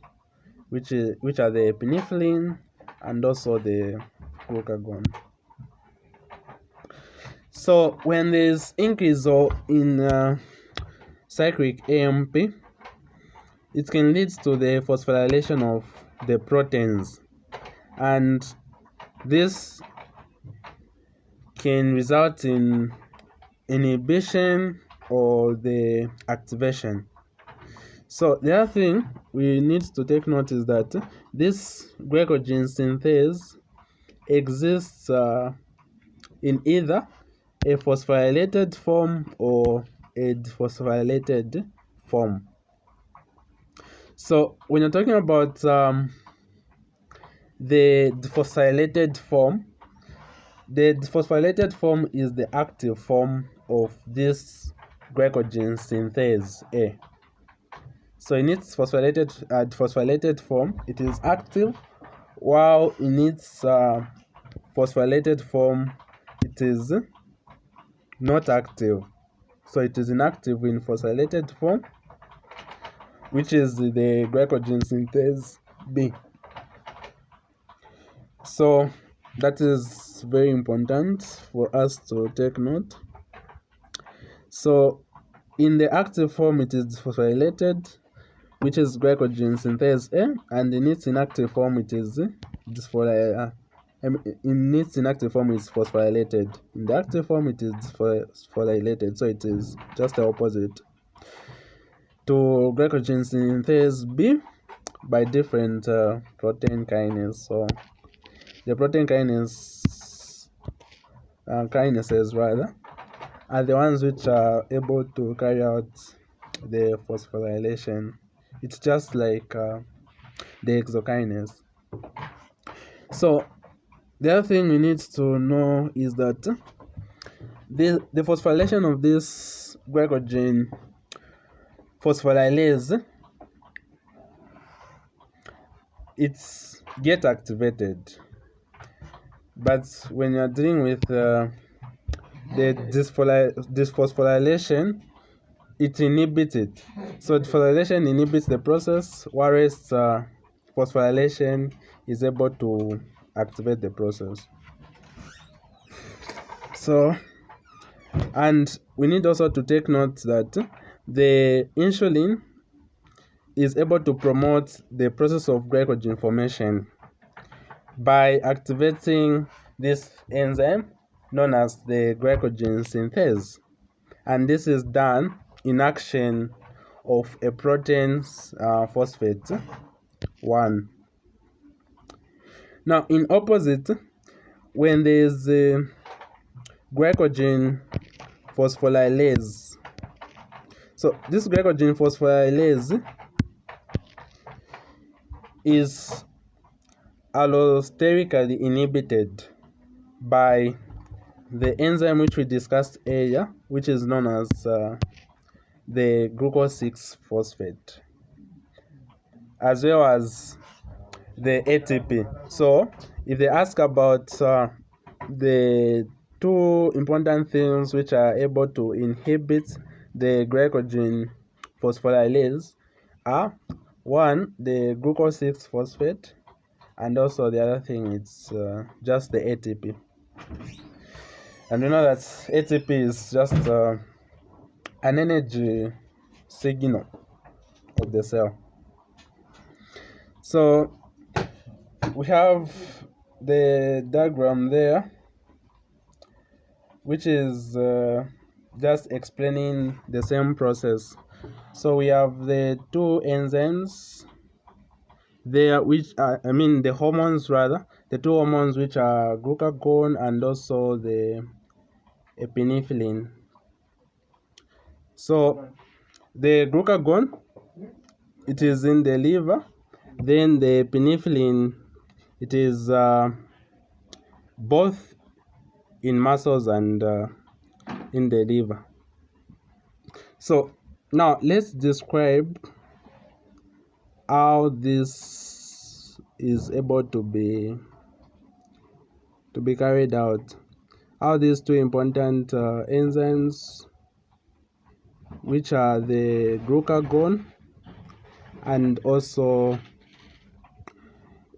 which are the epinephrine and also the glucagon. So when there's increase in cyclic AMP, it can lead to the phosphorylation of the proteins, and this can result in inhibition or the activation. So the other thing we need to take note is that this glycogen synthase exists in either a phosphorylated form or a dephosphorylated form. So when you're talking about the dephosphorylated form, the dephosphorylated form is the active form of this glycogen synthase A. So in its phosphorylated form, it is active, while in its phosphorylated form, it is not active. So it is inactive in phosphorylated form, which is the glycogen synthase B. So that is very important for us to take note. So in the active form, it is phosphorylated, which is glycogen synthase A, and in its inactive form, it is phosphorylated. In the active form, it is phosphorylated, so it is just the opposite to glycogen synthase B by different protein kinase. So the protein kinases rather are the ones which are able to carry out the phosphorylation. It's just like the exokinase. So the other thing we need to know is that the phosphorylation of this glycogen phosphorylase, it's get activated. but when you're dealing with the dysphosphorylation, it inhibits it. So phosphorylation inhibits the process, whereas phosphorylation is able to activate the process. So, and we need also to take note that the insulin is able to promote the process of glycogen formation by activating this enzyme known as the glycogen synthase. And this is done in action of a protein phosphate 1. Now, in opposite, when there is glycogen phosphorylase, so this glycogen phosphorylase is allosterically inhibited by the enzyme which we discussed earlier, which is known as the glucose 6 phosphate, as well as the ATP. So, if they ask about the two important things which are able to inhibit the glycogen phosphorylase are one, the glucose 6 phosphate, and also the other thing it's just the ATP. And we know that ATP is just an energy signal of the cell. So we have the diagram there, which is just explaining the same process. So we have the two enzymes there, which are, the hormones rather, the two hormones which are glucagon and also the epinephrine. So the glucagon, it is in the liver, then the epinephrine, it is both in muscles and in the liver. So now let's describe how this is able to be carried out. How these two important enzymes, which are the glucagon and also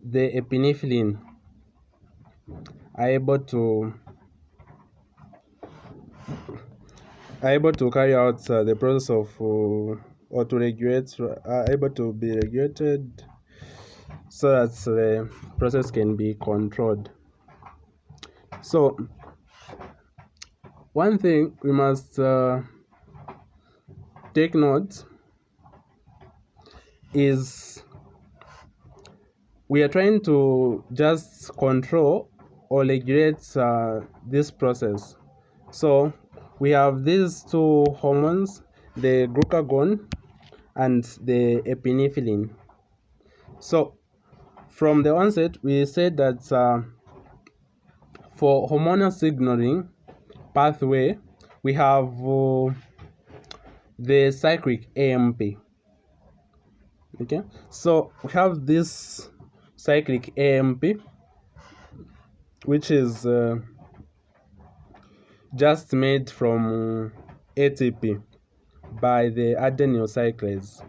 the epinephrine, are able to carry out the process of or to regulate, are able to be regulated so that the process can be controlled. So one thing we must take note is we are trying to just control or regulate this process. So we have these two hormones, the glucagon and the epinephrine. So from the onset, we said that for hormonal signaling pathway, we have the cyclic AMP. Okay, so we have this cyclic AMP, which is just made from ATP by the adenyl cyclase.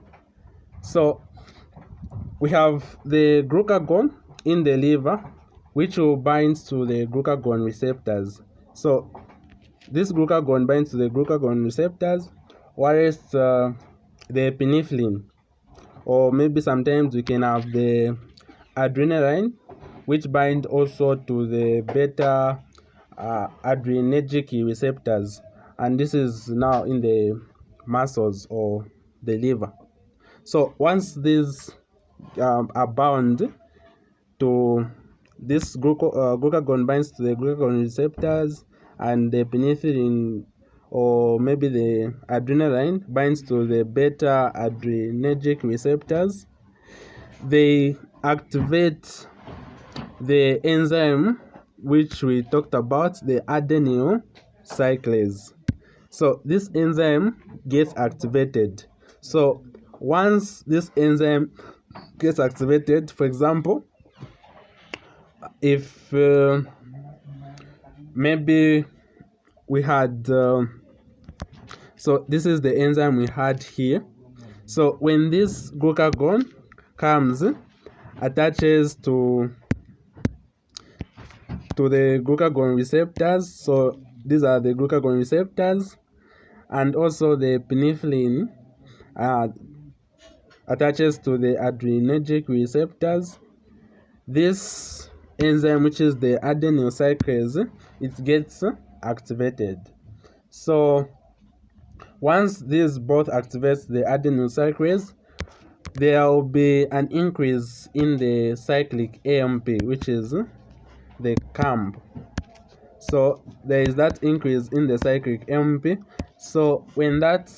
So we have the glucagon in the liver, which will bind to the glucagon receptors. So this glucagon binds to the glucagon receptors, whereas the epinephrine, or maybe sometimes we can have the adrenaline, which bind also to the beta adrenergic receptors, and this is now in the muscles or the liver. So once these are bound to this glucagon binds to the glucagon receptors, and the epinephrine or maybe the adrenaline binds to the beta adrenergic receptors, they activate the enzyme which we talked about, the adenyl cyclase. So this enzyme gets activated. So once this enzyme gets activated, for example, if maybe we had so this is the enzyme we had here. So when this glucagon comes, attaches to the glucagon receptors. So these are the glucagon receptors, and also the penicillin attaches to the adrenergic receptors. This enzyme, which is the adenyl cyclase, it gets activated. So once this both activates the adenyl cyclase, there will be an increase in the cyclic AMP, which is the CAMP. So there is that increase in the cyclic AMP. So when that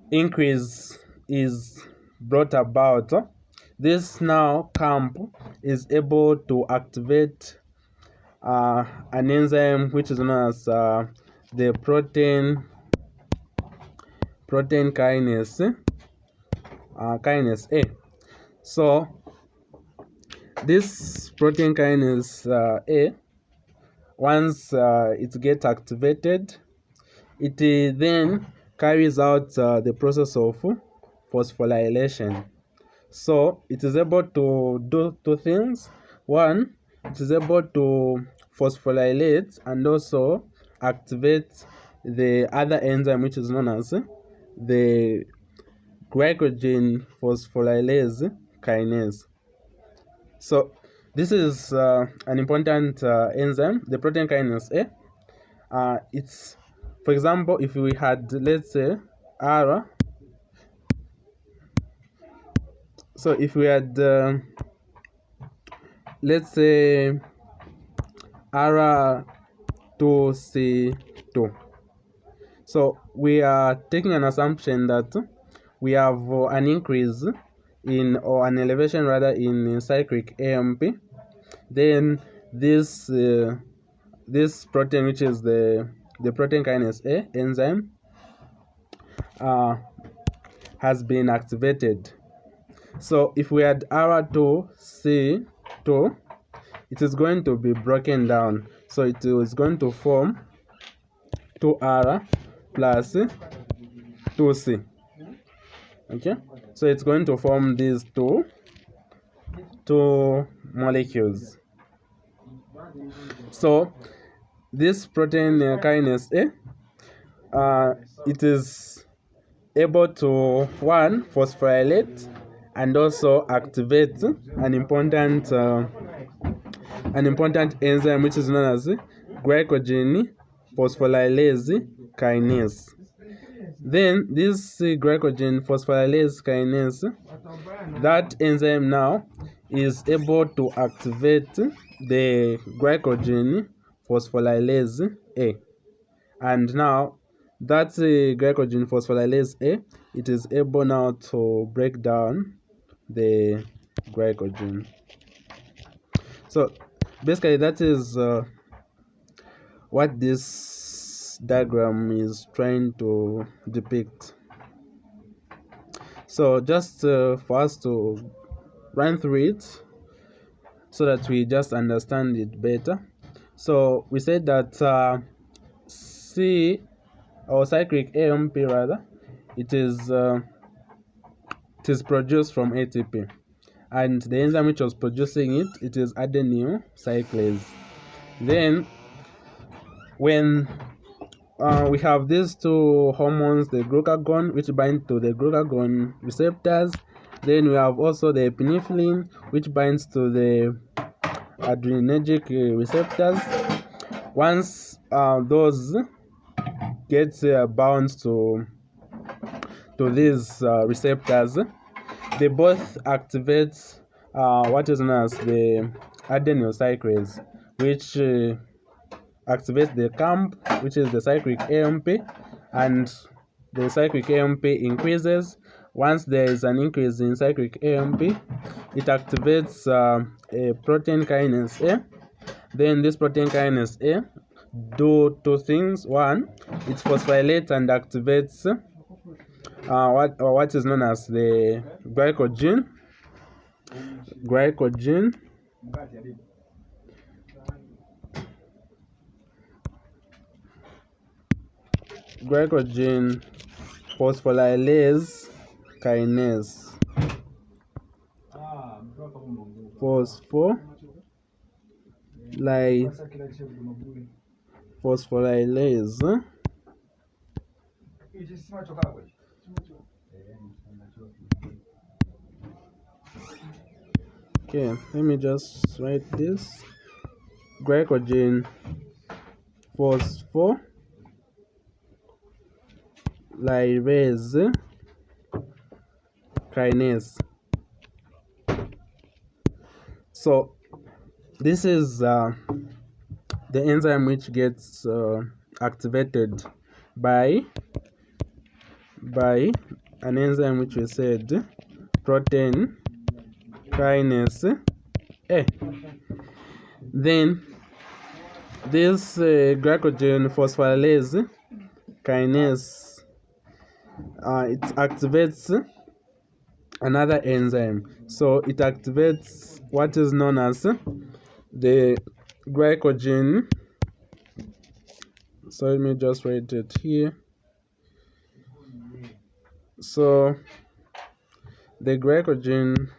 increase is brought about, this now CAMP is able to activate an enzyme which is known as the protein kinase A. So this protein kinase A, once it gets activated, it then carries out the process of phosphorylation. So it is able to do two things. One, it is able to phosphorylate and also activate the other enzyme, which is known as the glycogen phosphorylase kinase. So this is an important enzyme, the protein kinase A. It's, for example, if we had, let's say, R. So if we had, let's say, R2C2. So we are taking an assumption that we have an increase in, or an elevation rather, in cyclic AMP. Then this protein, which is the protein kinase A enzyme, has been activated. So if we had R2C2, it is going to be broken down. So it is going to form 2R plus 2C. Okay, so it's going to form these two molecules. So this protein kinase A, it is able to, one, phosphorylate and also activate an important enzyme, which is known as glycogen phosphorylase kinase. Then this glycogen phosphorylase kinase, that enzyme now is able to activate the glycogen phosphorylase A. And now that glycogen phosphorylase A, it is able now to break down the glycogen. So basically that is what this diagram is trying to depict. So just for us to run through it so that we just understand it better. So we said that C, or cyclic AMP rather, it is produced from ATP, and the enzyme which was producing it, it is adenyl cyclase. Then when we have these two hormones, the glucagon, which bind to the glucagon receptors. Then we have also the epinephrine, which binds to the adrenergic receptors. Once those get bound to these receptors, they both activate what is known as the adenyl cyclase, which activates the CAMP, which is the cyclic AMP, and the cyclic AMP increases. Once there is an increase in cyclic AMP, it activates a protein kinase A. Then this protein kinase A do two things. One, it phosphorylates and activates what is known as the glycogen glycogen phosphorylase kinase. Phosphorylase. Okay, let me just write this. Glycogen phosphorylase kinase. So this is the enzyme which gets activated by an enzyme which we said protein kinase A. Then this glycogen phosphorylase kinase it activates another enzyme. So it activates what is known as the glycogen. So let me just write it here. So the glycogen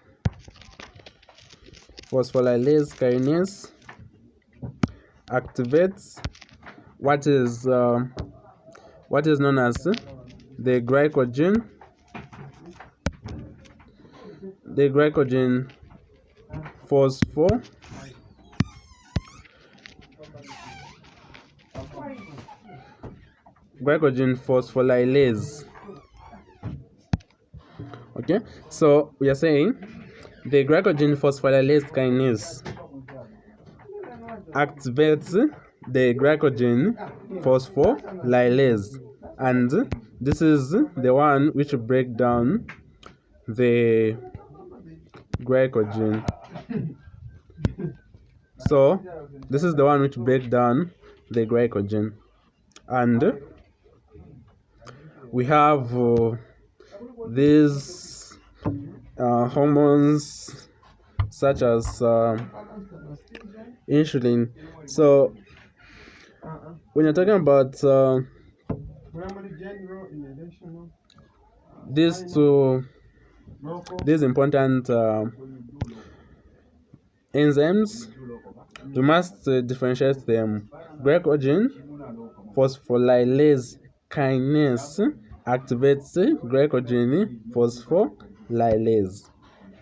phosphorylase kinase activates what is known as the glycogen phosphorylase. Okay, so we are saying the glycogen phosphorylase kinase activates the glycogen phosphorylase, and this is the one which breaks down the glycogen. So this is the one which breaks down the glycogen, and we have these hormones such as insulin. So when you're talking about these important enzymes, we must differentiate them. Glycogen phosphorylase kinase activates glycogen phosphorylase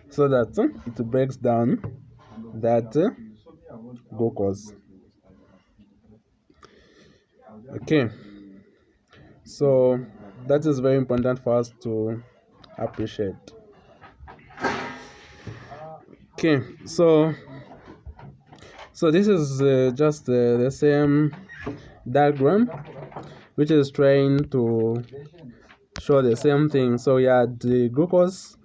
so that it breaks down that glucose. Okay, so that is very important for us to appreciate. Okay, so this is just the same diagram which is trying to show the same thing. So we had the glucose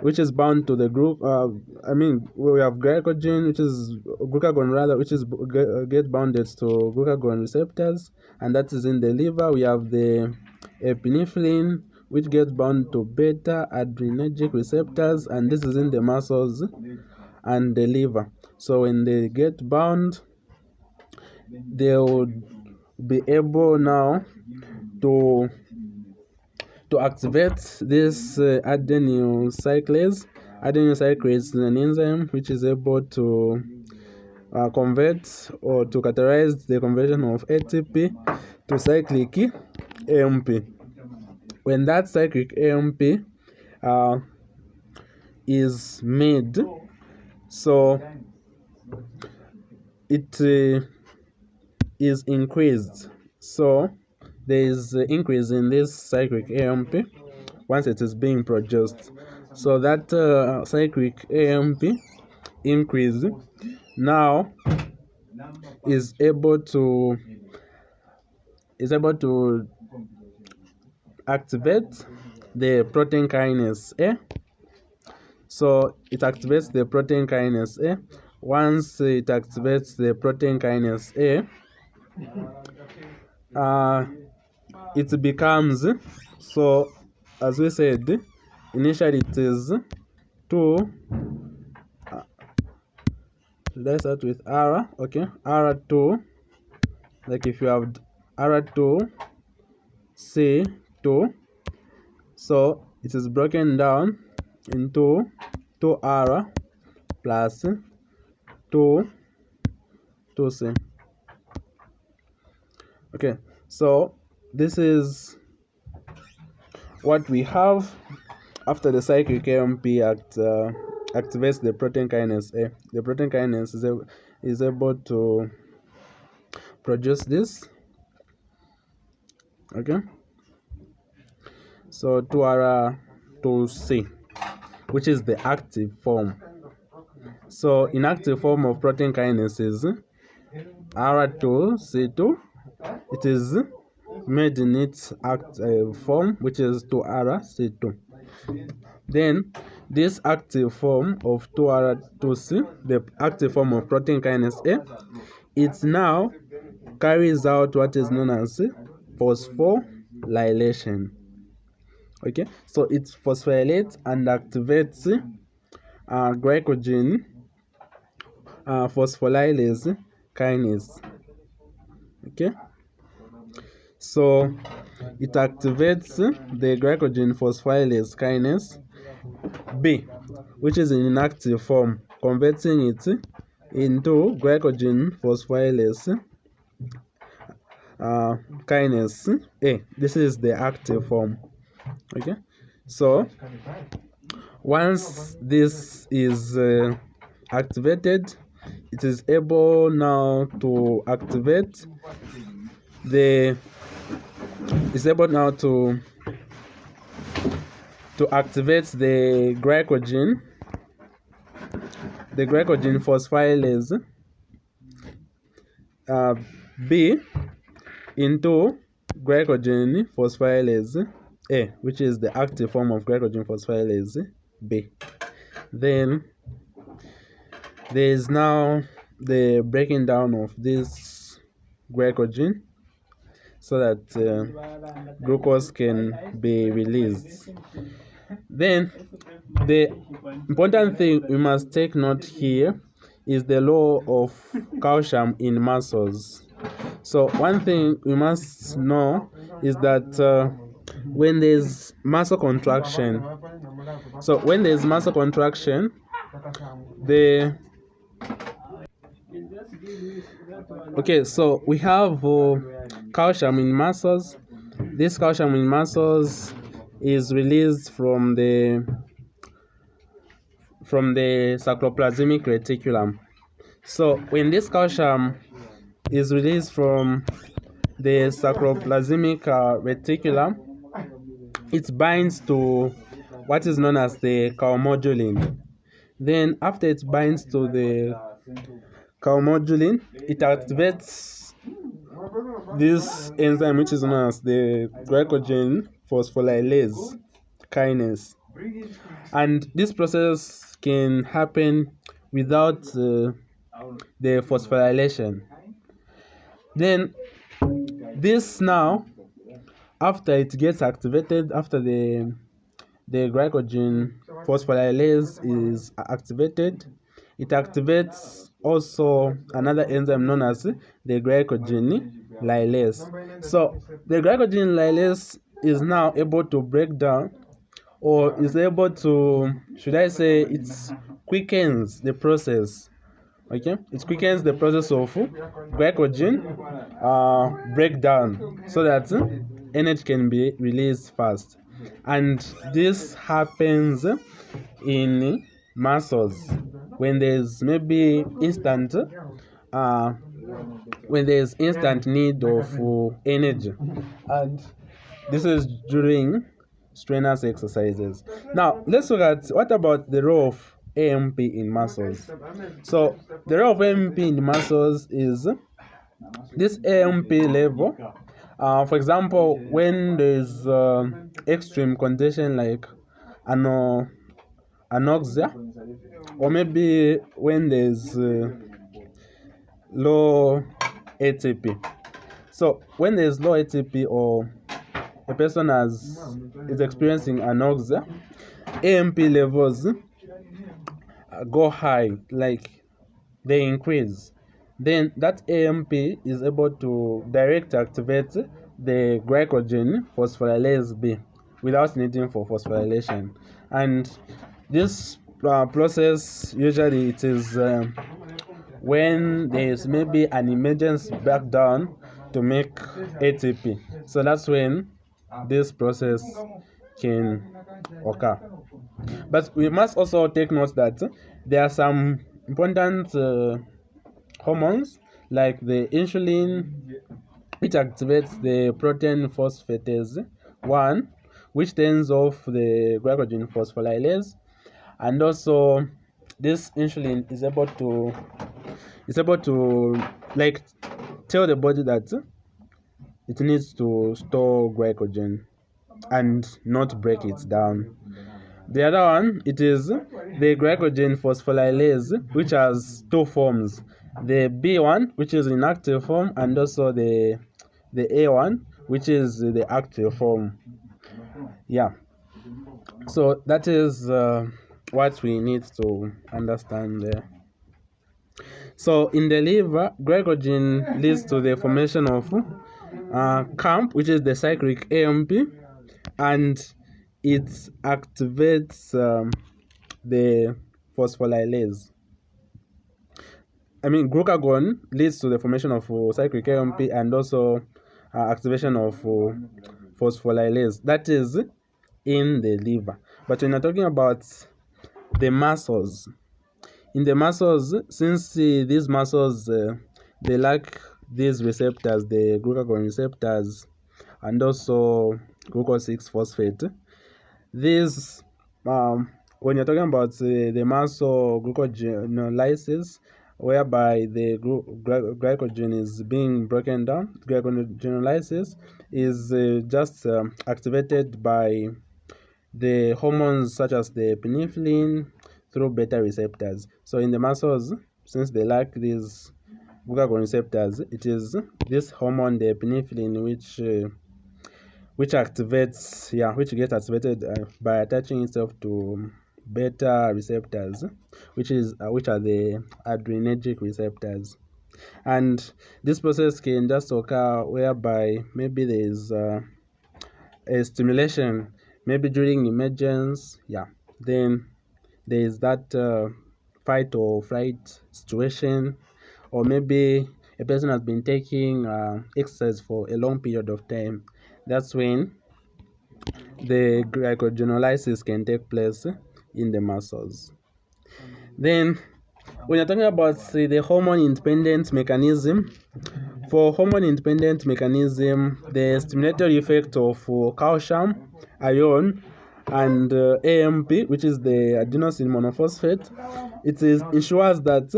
which is bound to the group. We have glycogen, which is glucagon rather, which is get bounded to glucagon receptors, and that is in the liver. We have the epinephrine, which gets bound to beta adrenergic receptors, and this is in the muscles and the liver. So when they get bound, they would be able now to activate this adenyl cyclase. Adenyl cyclase is an enzyme which is able to convert or to catalyze the conversion of ATP to cyclic AMP. When that cyclic AMP is made, so it is increased. So there is an increase in this cyclic AMP once it is being produced. So that cyclic AMP increase now is able to activate the protein kinase A. So it activates the protein kinase A. Once it activates the protein kinase A, it becomes, so as we said initially, it is 2. Let's start with R. Okay, R2. Like if you have R2 C2. So it is broken down into 2R plus 2 2C. Okay, so this is what we have after the cyclic AMP activates the protein kinase A. The protein kinase is able to produce this. Okay, so 2R 2C, which is the active form. So in active form of protein kinases, R2C2, it is made in its active form, which is 2R-C2. Then this active form of 2R2C, the active form of protein kinase A, it now carries out what is known as phosphorylation. Okay, so it phosphorylates and activates glycogen phosphorylase kinase. Okay, so it activates the glycogen phosphorylase kinase B, which is in inactive form, converting it into glycogen phosphorylase kinase A. This is the active form. Okay, so once this is activated, it is able now to activate the glycogen phosphorylase B into glycogen phosphorylase A, which is the active form of glycogen phosphorylase B. Then there is now the breaking down of this glycogen so that glucose can be released. Then the important thing we must take note here is the law of calcium in muscles. So one thing we must know is that when there's muscle contraction, so we have calcium in muscles. This calcium in muscles is released from the sarcoplasmic reticulum. So when this calcium is released from the sarcoplasmic reticulum, it binds to what is known as the calmodulin. Then after it binds to the calmodulin, it activates this enzyme which is known as the glycogen phosphorylase kinase. And this process can happen without the phosphorylation. Then this now, after it gets activated, after the glycogen phosphorylase is activated, it activates also another enzyme known as the glycogenolylase. So the glycogenolylase is now able to break down, or is able to, should I say, it quickens the process. Okay, it quickens the process of glycogen breakdown so that energy can be released fast. And this happens in muscles when there's maybe instant need of energy, and this is during strenuous exercises. Now let's look at what about the role of AMP in muscles. So the role of AMP in muscles is this AMP level. For example, when there's extreme condition like anoxia, or maybe when there's low ATP. So when there's low ATP, or a person is experiencing anoxia, AMP levels go high, like they increase. Then that AMP is able to activate the glycogen phosphorylase B without needing for phosphorylation. And this process, usually it is when there is maybe an emergency breakdown to make ATP. So that's when this process can occur. But we must also take note that there are some important hormones like the insulin, which activates the protein phosphatase 1, which turns off the glycogen phosphorylase, and also this insulin is able to like tell the body that it needs to store glycogen and not break it down. The other one, it is the glycogen phosphorylase, which has two forms: the B1, which is in active form, and also the A1, which is the active form. Yeah. So that is what we need to understand there. So in the liver, glycogen leads to the formation of CAMP, which is the cyclic AMP, and it activates the phosphorylase. Glucagon leads to the formation of cyclic AMP and also activation of phosphorylase. That is in the liver. But when you're talking about the muscles, in the muscles, since these muscles they lack these receptors, the glucagon receptors and also glucose 6 phosphate, these when you're talking about the muscle glucogenolysis, whereby the glycogen is being broken down, glycogenolysis is just activated by the hormones such as the epinephrine through beta receptors. So in the muscles, since they lack these glucagon receptors, it is this hormone, the epinephrine, which gets activated by attaching itself to beta receptors, which are the adrenergic receptors. And this process can just occur whereby maybe there is a stimulation, maybe during emergence. Then there is that fight or flight situation, or maybe a person has been taking exercise for a long period of time. That's when the glycogenolysis can take place in the muscles. Then when you're talking about the hormone independent mechanism, for hormone independent mechanism, the stimulatory effect of calcium ion and AMP, which is the adenosine monophosphate, ensures that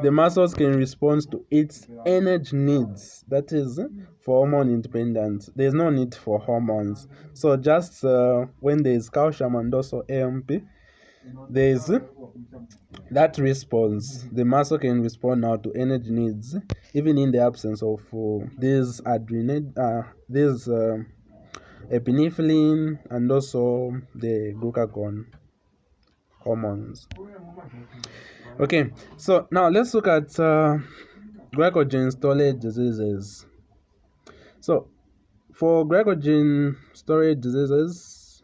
the muscles can respond to its energy needs. That is for hormone independence. There is no need for hormones. So just when there is calcium and also AMP, there is that response. The muscle can respond now to energy needs, even in the absence of these epinephrine and also the glucagon hormones. Okay, so now let's look at glycogen storage diseases. So for glycogen storage diseases,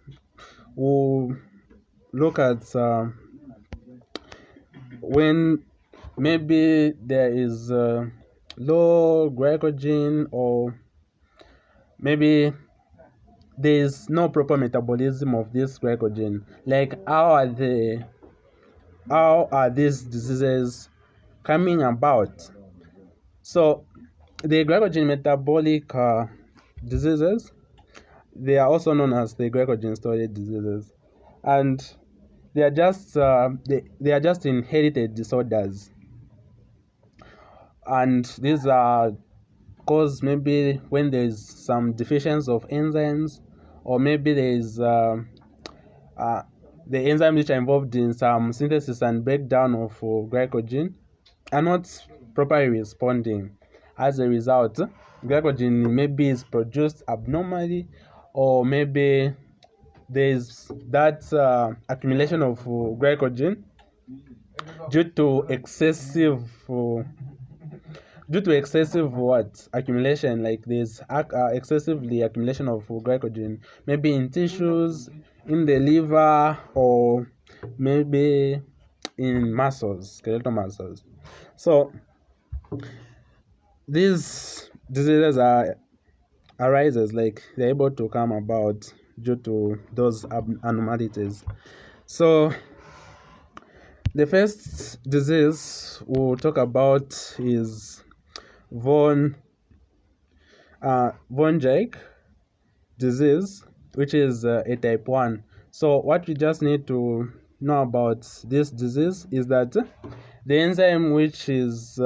we'll look at when maybe there is low glycogen, or maybe there is no proper metabolism of this glycogen. Like how are these diseases coming about? So the glycogen metabolic diseases, they are also known as the glycogen storage diseases, and they are just inherited disorders, and these are caused maybe when there is some deficiency of enzymes, or maybe there is the enzymes which are involved in some synthesis and breakdown of glycogen are not properly responding. As a result, glycogen maybe is produced abnormally, or maybe there is that accumulation of glycogen due to excessive due to excessive what accumulation, like there's excessively accumulation of glycogen, maybe in tissues, in the liver, or maybe in muscles, skeletal muscles. So these diseases arises, like they're able to come about due to those abnormalities. So the first disease we'll talk about is von Jack disease, which is a type 1. So what we just need to know about this disease is that the enzyme which is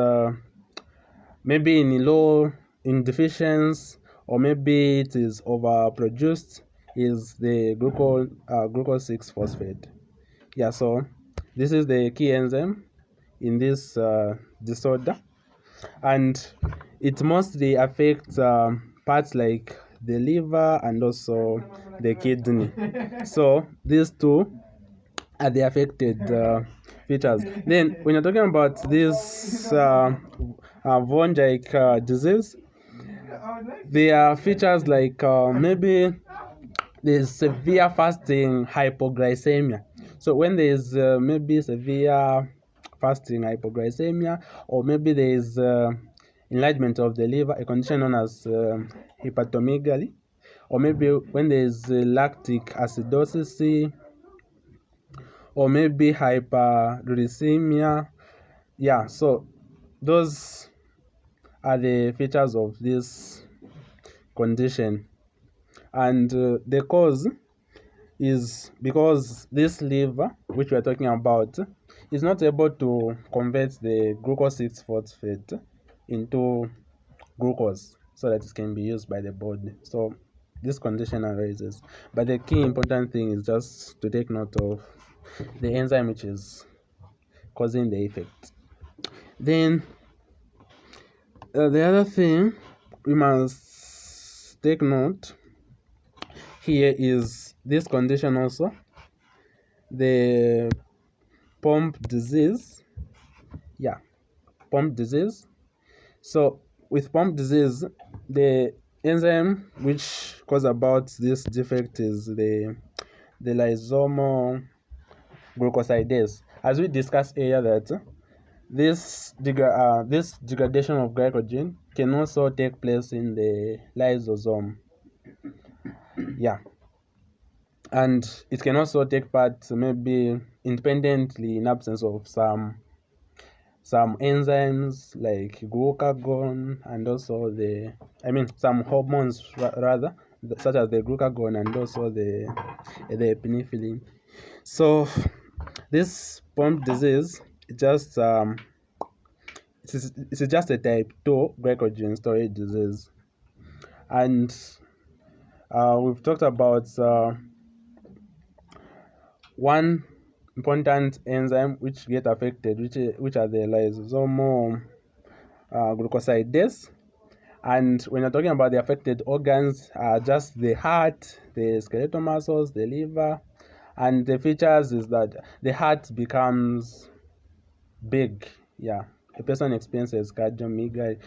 maybe in deficiency, or maybe it is overproduced, is the glucose 6 phosphate. Yeah, so this is the key enzyme in this disorder, and it mostly affects parts like the liver and also the kidney. So these two are the affected features. Then when you're talking about this von Jack disease, there are features like maybe there's severe fasting hypoglycemia. So when there's maybe severe fasting hypoglycemia, or maybe there is enlargement of the liver, a condition known as hepatomegaly, or maybe when there is lactic acidosis, or maybe hyperuricemia. Yeah, so those are the features of this condition, and the cause is because this liver, which we are talking about, is not able to convert the glucose 6 phosphate into glucose so that it can be used by the body. So this condition arises. But the key important thing is just to take note of the enzyme which is causing the effect. Then the other thing we must take note here is this condition also, the pump disease. Yeah, pump disease. So with pump disease, the enzyme which cause about this defect is the lysosomal glucosidase. As we discussed earlier, that this degradation of glycogen can also take place in the lysosome. Yeah, and it can also take part maybe independently in absence of some enzymes like glucagon, and also some hormones rather, such as the glucagon and also the epinephrine. So this pump disease just it's just a type 2 glycogen storage disease, and we've talked about one important enzyme which get affected, which are the lysosomal glucosidase. And when you're talking about the affected organs, just the heart, the skeletal muscles, the liver, and the features is that the heart becomes big. Yeah, a person experiences cardiomegaly,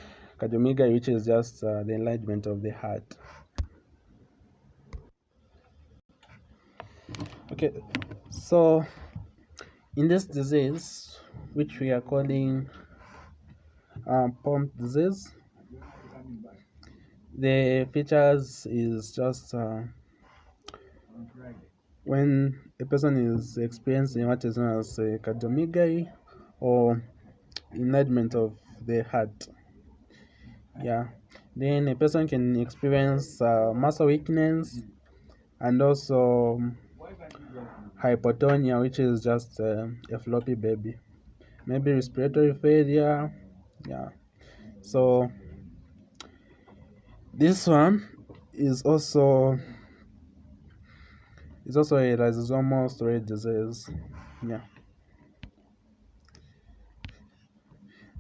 which is just the enlargement of the heart. Okay, so in this disease, which we are calling pump disease, the features is just when a person is experiencing what is known as cardiomegaly, or enlargement of the heart. Yeah, then a person can experience muscle weakness, and also hypotonia, which is just a floppy baby, maybe respiratory failure. Yeah, so this one is also a lysosomal storage disease. Yeah.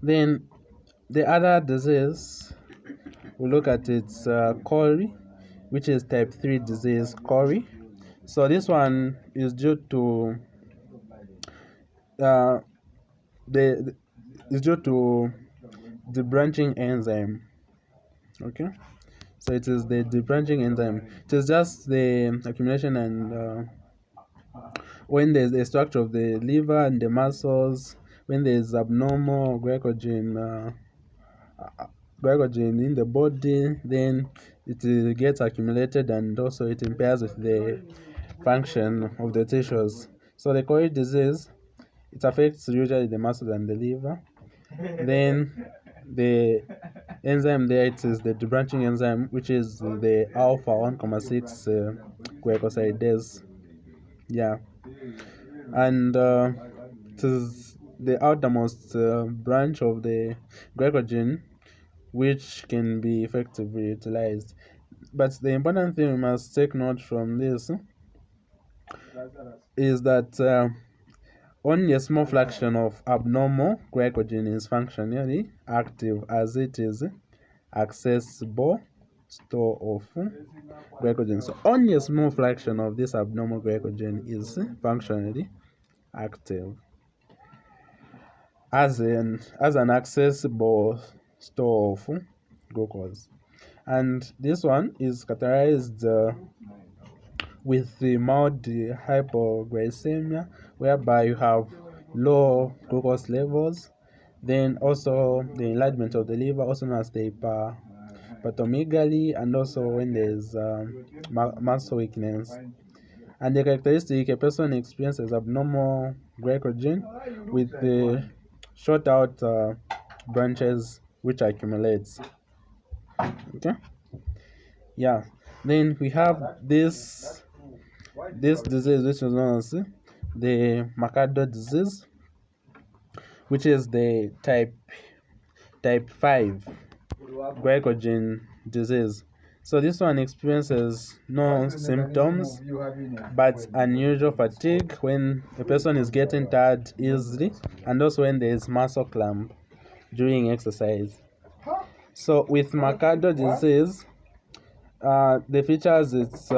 Then the other disease we look at, it's Cori, which is type 3 disease, Cori. So this one is due to is due to debranching enzyme. Okay, so it is the debranching enzyme. It is just the accumulation and when there's a structure of the liver and the muscles, when there's abnormal glycogen in the body, then it gets accumulated and also it impairs with the function of the tissues. So the core disease, it affects usually the muscles and the liver. Then the enzyme there, it is the debranching enzyme, which is the alpha 1,6 glycosidase. Yeah, and it is the outermost branch of the glycogen, which can be effectively utilized. But the important thing we must take note from this is that only a small fraction of abnormal glycogen is functionally active, as it is accessible store of glycogen. So only a small fraction of this abnormal glycogen is functionally active as an accessible store of glucose. And this one is characterized with the mild hypoglycemia, whereby you have low glucose levels. Then also the enlargement of the liver, also known as the hepatomegaly, and also when there's muscle weakness. And the characteristic, a person experiences abnormal glycogen with the short out branches which accumulates. Okay, yeah. Then we have this disease which is known as the Mercado disease, which is the type 5 glycogen disease. So this one experiences no symptoms but unusual fatigue when a person is getting tired easily, and also when there is muscle cramp during exercise. So with Mercado disease, the features, it's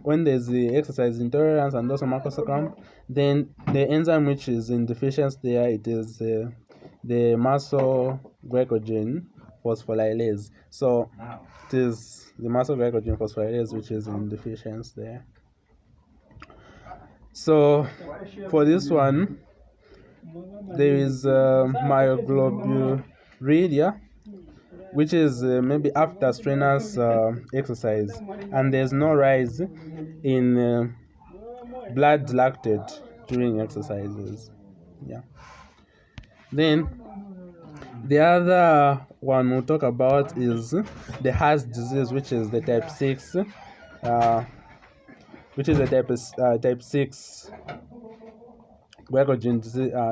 when there's the exercise intolerance and also muscle cramp, then the enzyme which is in deficiency there, it is the muscle glycogen phosphorylase. So it is the muscle glycogen phosphorylase which is in deficiency there. So for this one, there is myoglobinuria, which is maybe after strenuous exercise, and there's no rise in blood lactate during exercises. Yeah. Then the other one we'll talk about is the Haas disease, which is the type 6, which is the type 6 glycogen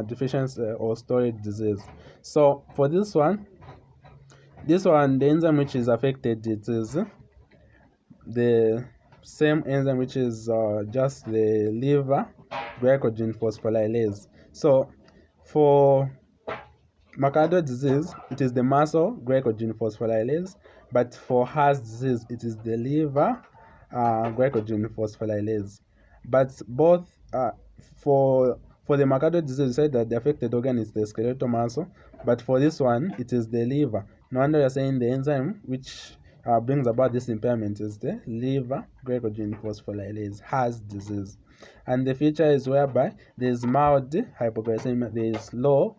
deficiency or storage disease. So for this one, the enzyme which is affected, it is the same enzyme which is just the liver glycogen phosphorylase. So for Mercado disease, it is the muscle glycogen phosphorylase, but for Haas disease, it is the liver glycogen phosphorylase. But both for the Mercado disease, we said that the affected organ is the skeletal muscle, but for this one, it is the liver. No wonder you're saying the enzyme which brings about this impairment is the liver glycogen phosphorylase, Haas disease. And the feature is whereby there is mild hypoglycemia, there is low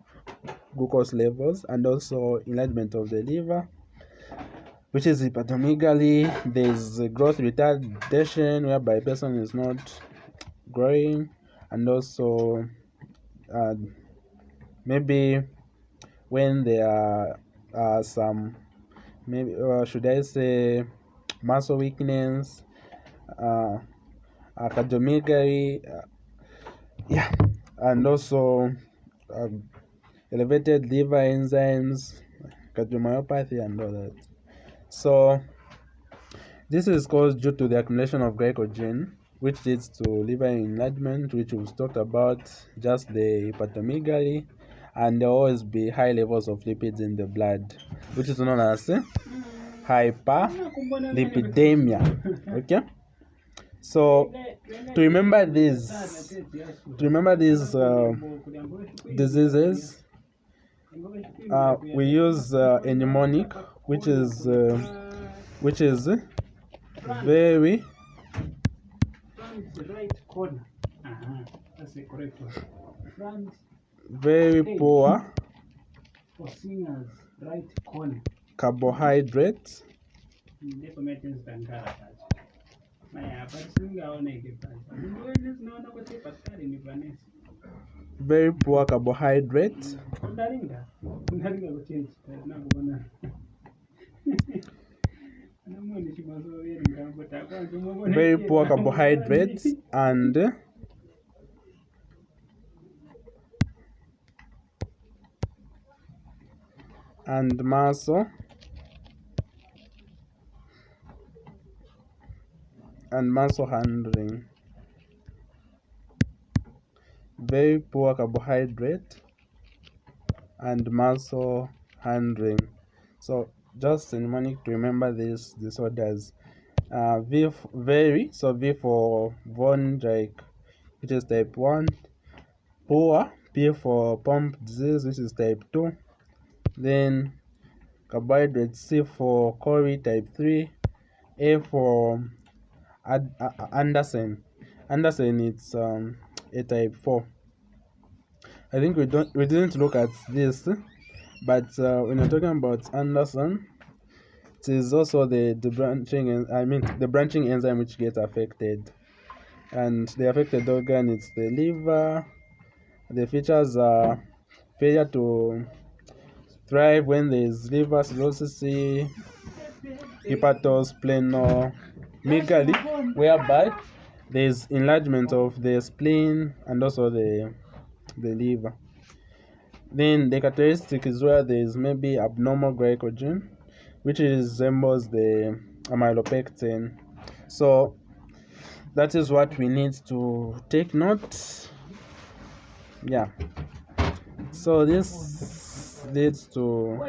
glucose levels, and also enlargement of the liver, which is hepatomegaly. There is growth retardation, whereby a person is not growing, and also maybe when there are some, maybe should I say, muscle weakness, academically, yeah, and also elevated liver enzymes, cardiomyopathy, and all that. So this is caused due to the accumulation of glycogen, which leads to liver enlargement, which we've talked about, just the hepatomegaly, and there will always be high levels of lipids in the blood, which is known as hyperlipidemia. Okay, so to remember these diseases, we use a mnemonic which is very very poor carbohydrates very poor carbohydrates very poor carbohydrates and muscle handling. Very poor carbohydrate and muscle handling. So just a mnemonic to remember these disorders. V for von Dijk, which is type 1. Poor, P for pump disease, which is type 2. Then carbohydrate, C for Cori, type 3. A for Anderson, it's a type 4. I think we didn't look at this, but when you're talking about Anderson, it is also the branching enzyme which gets affected, and the affected organ is the liver. The features are failure to thrive when there is liver cirrhosis, hepatosplenomegaly, whereby there is enlargement of the spleen and also the liver. Then the characteristic is where there is maybe abnormal glycogen, which resembles the amylopectin. So that is what we need to take note. Yeah. So this leads to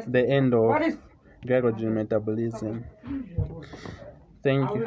the end of glycogen metabolism. Thank you.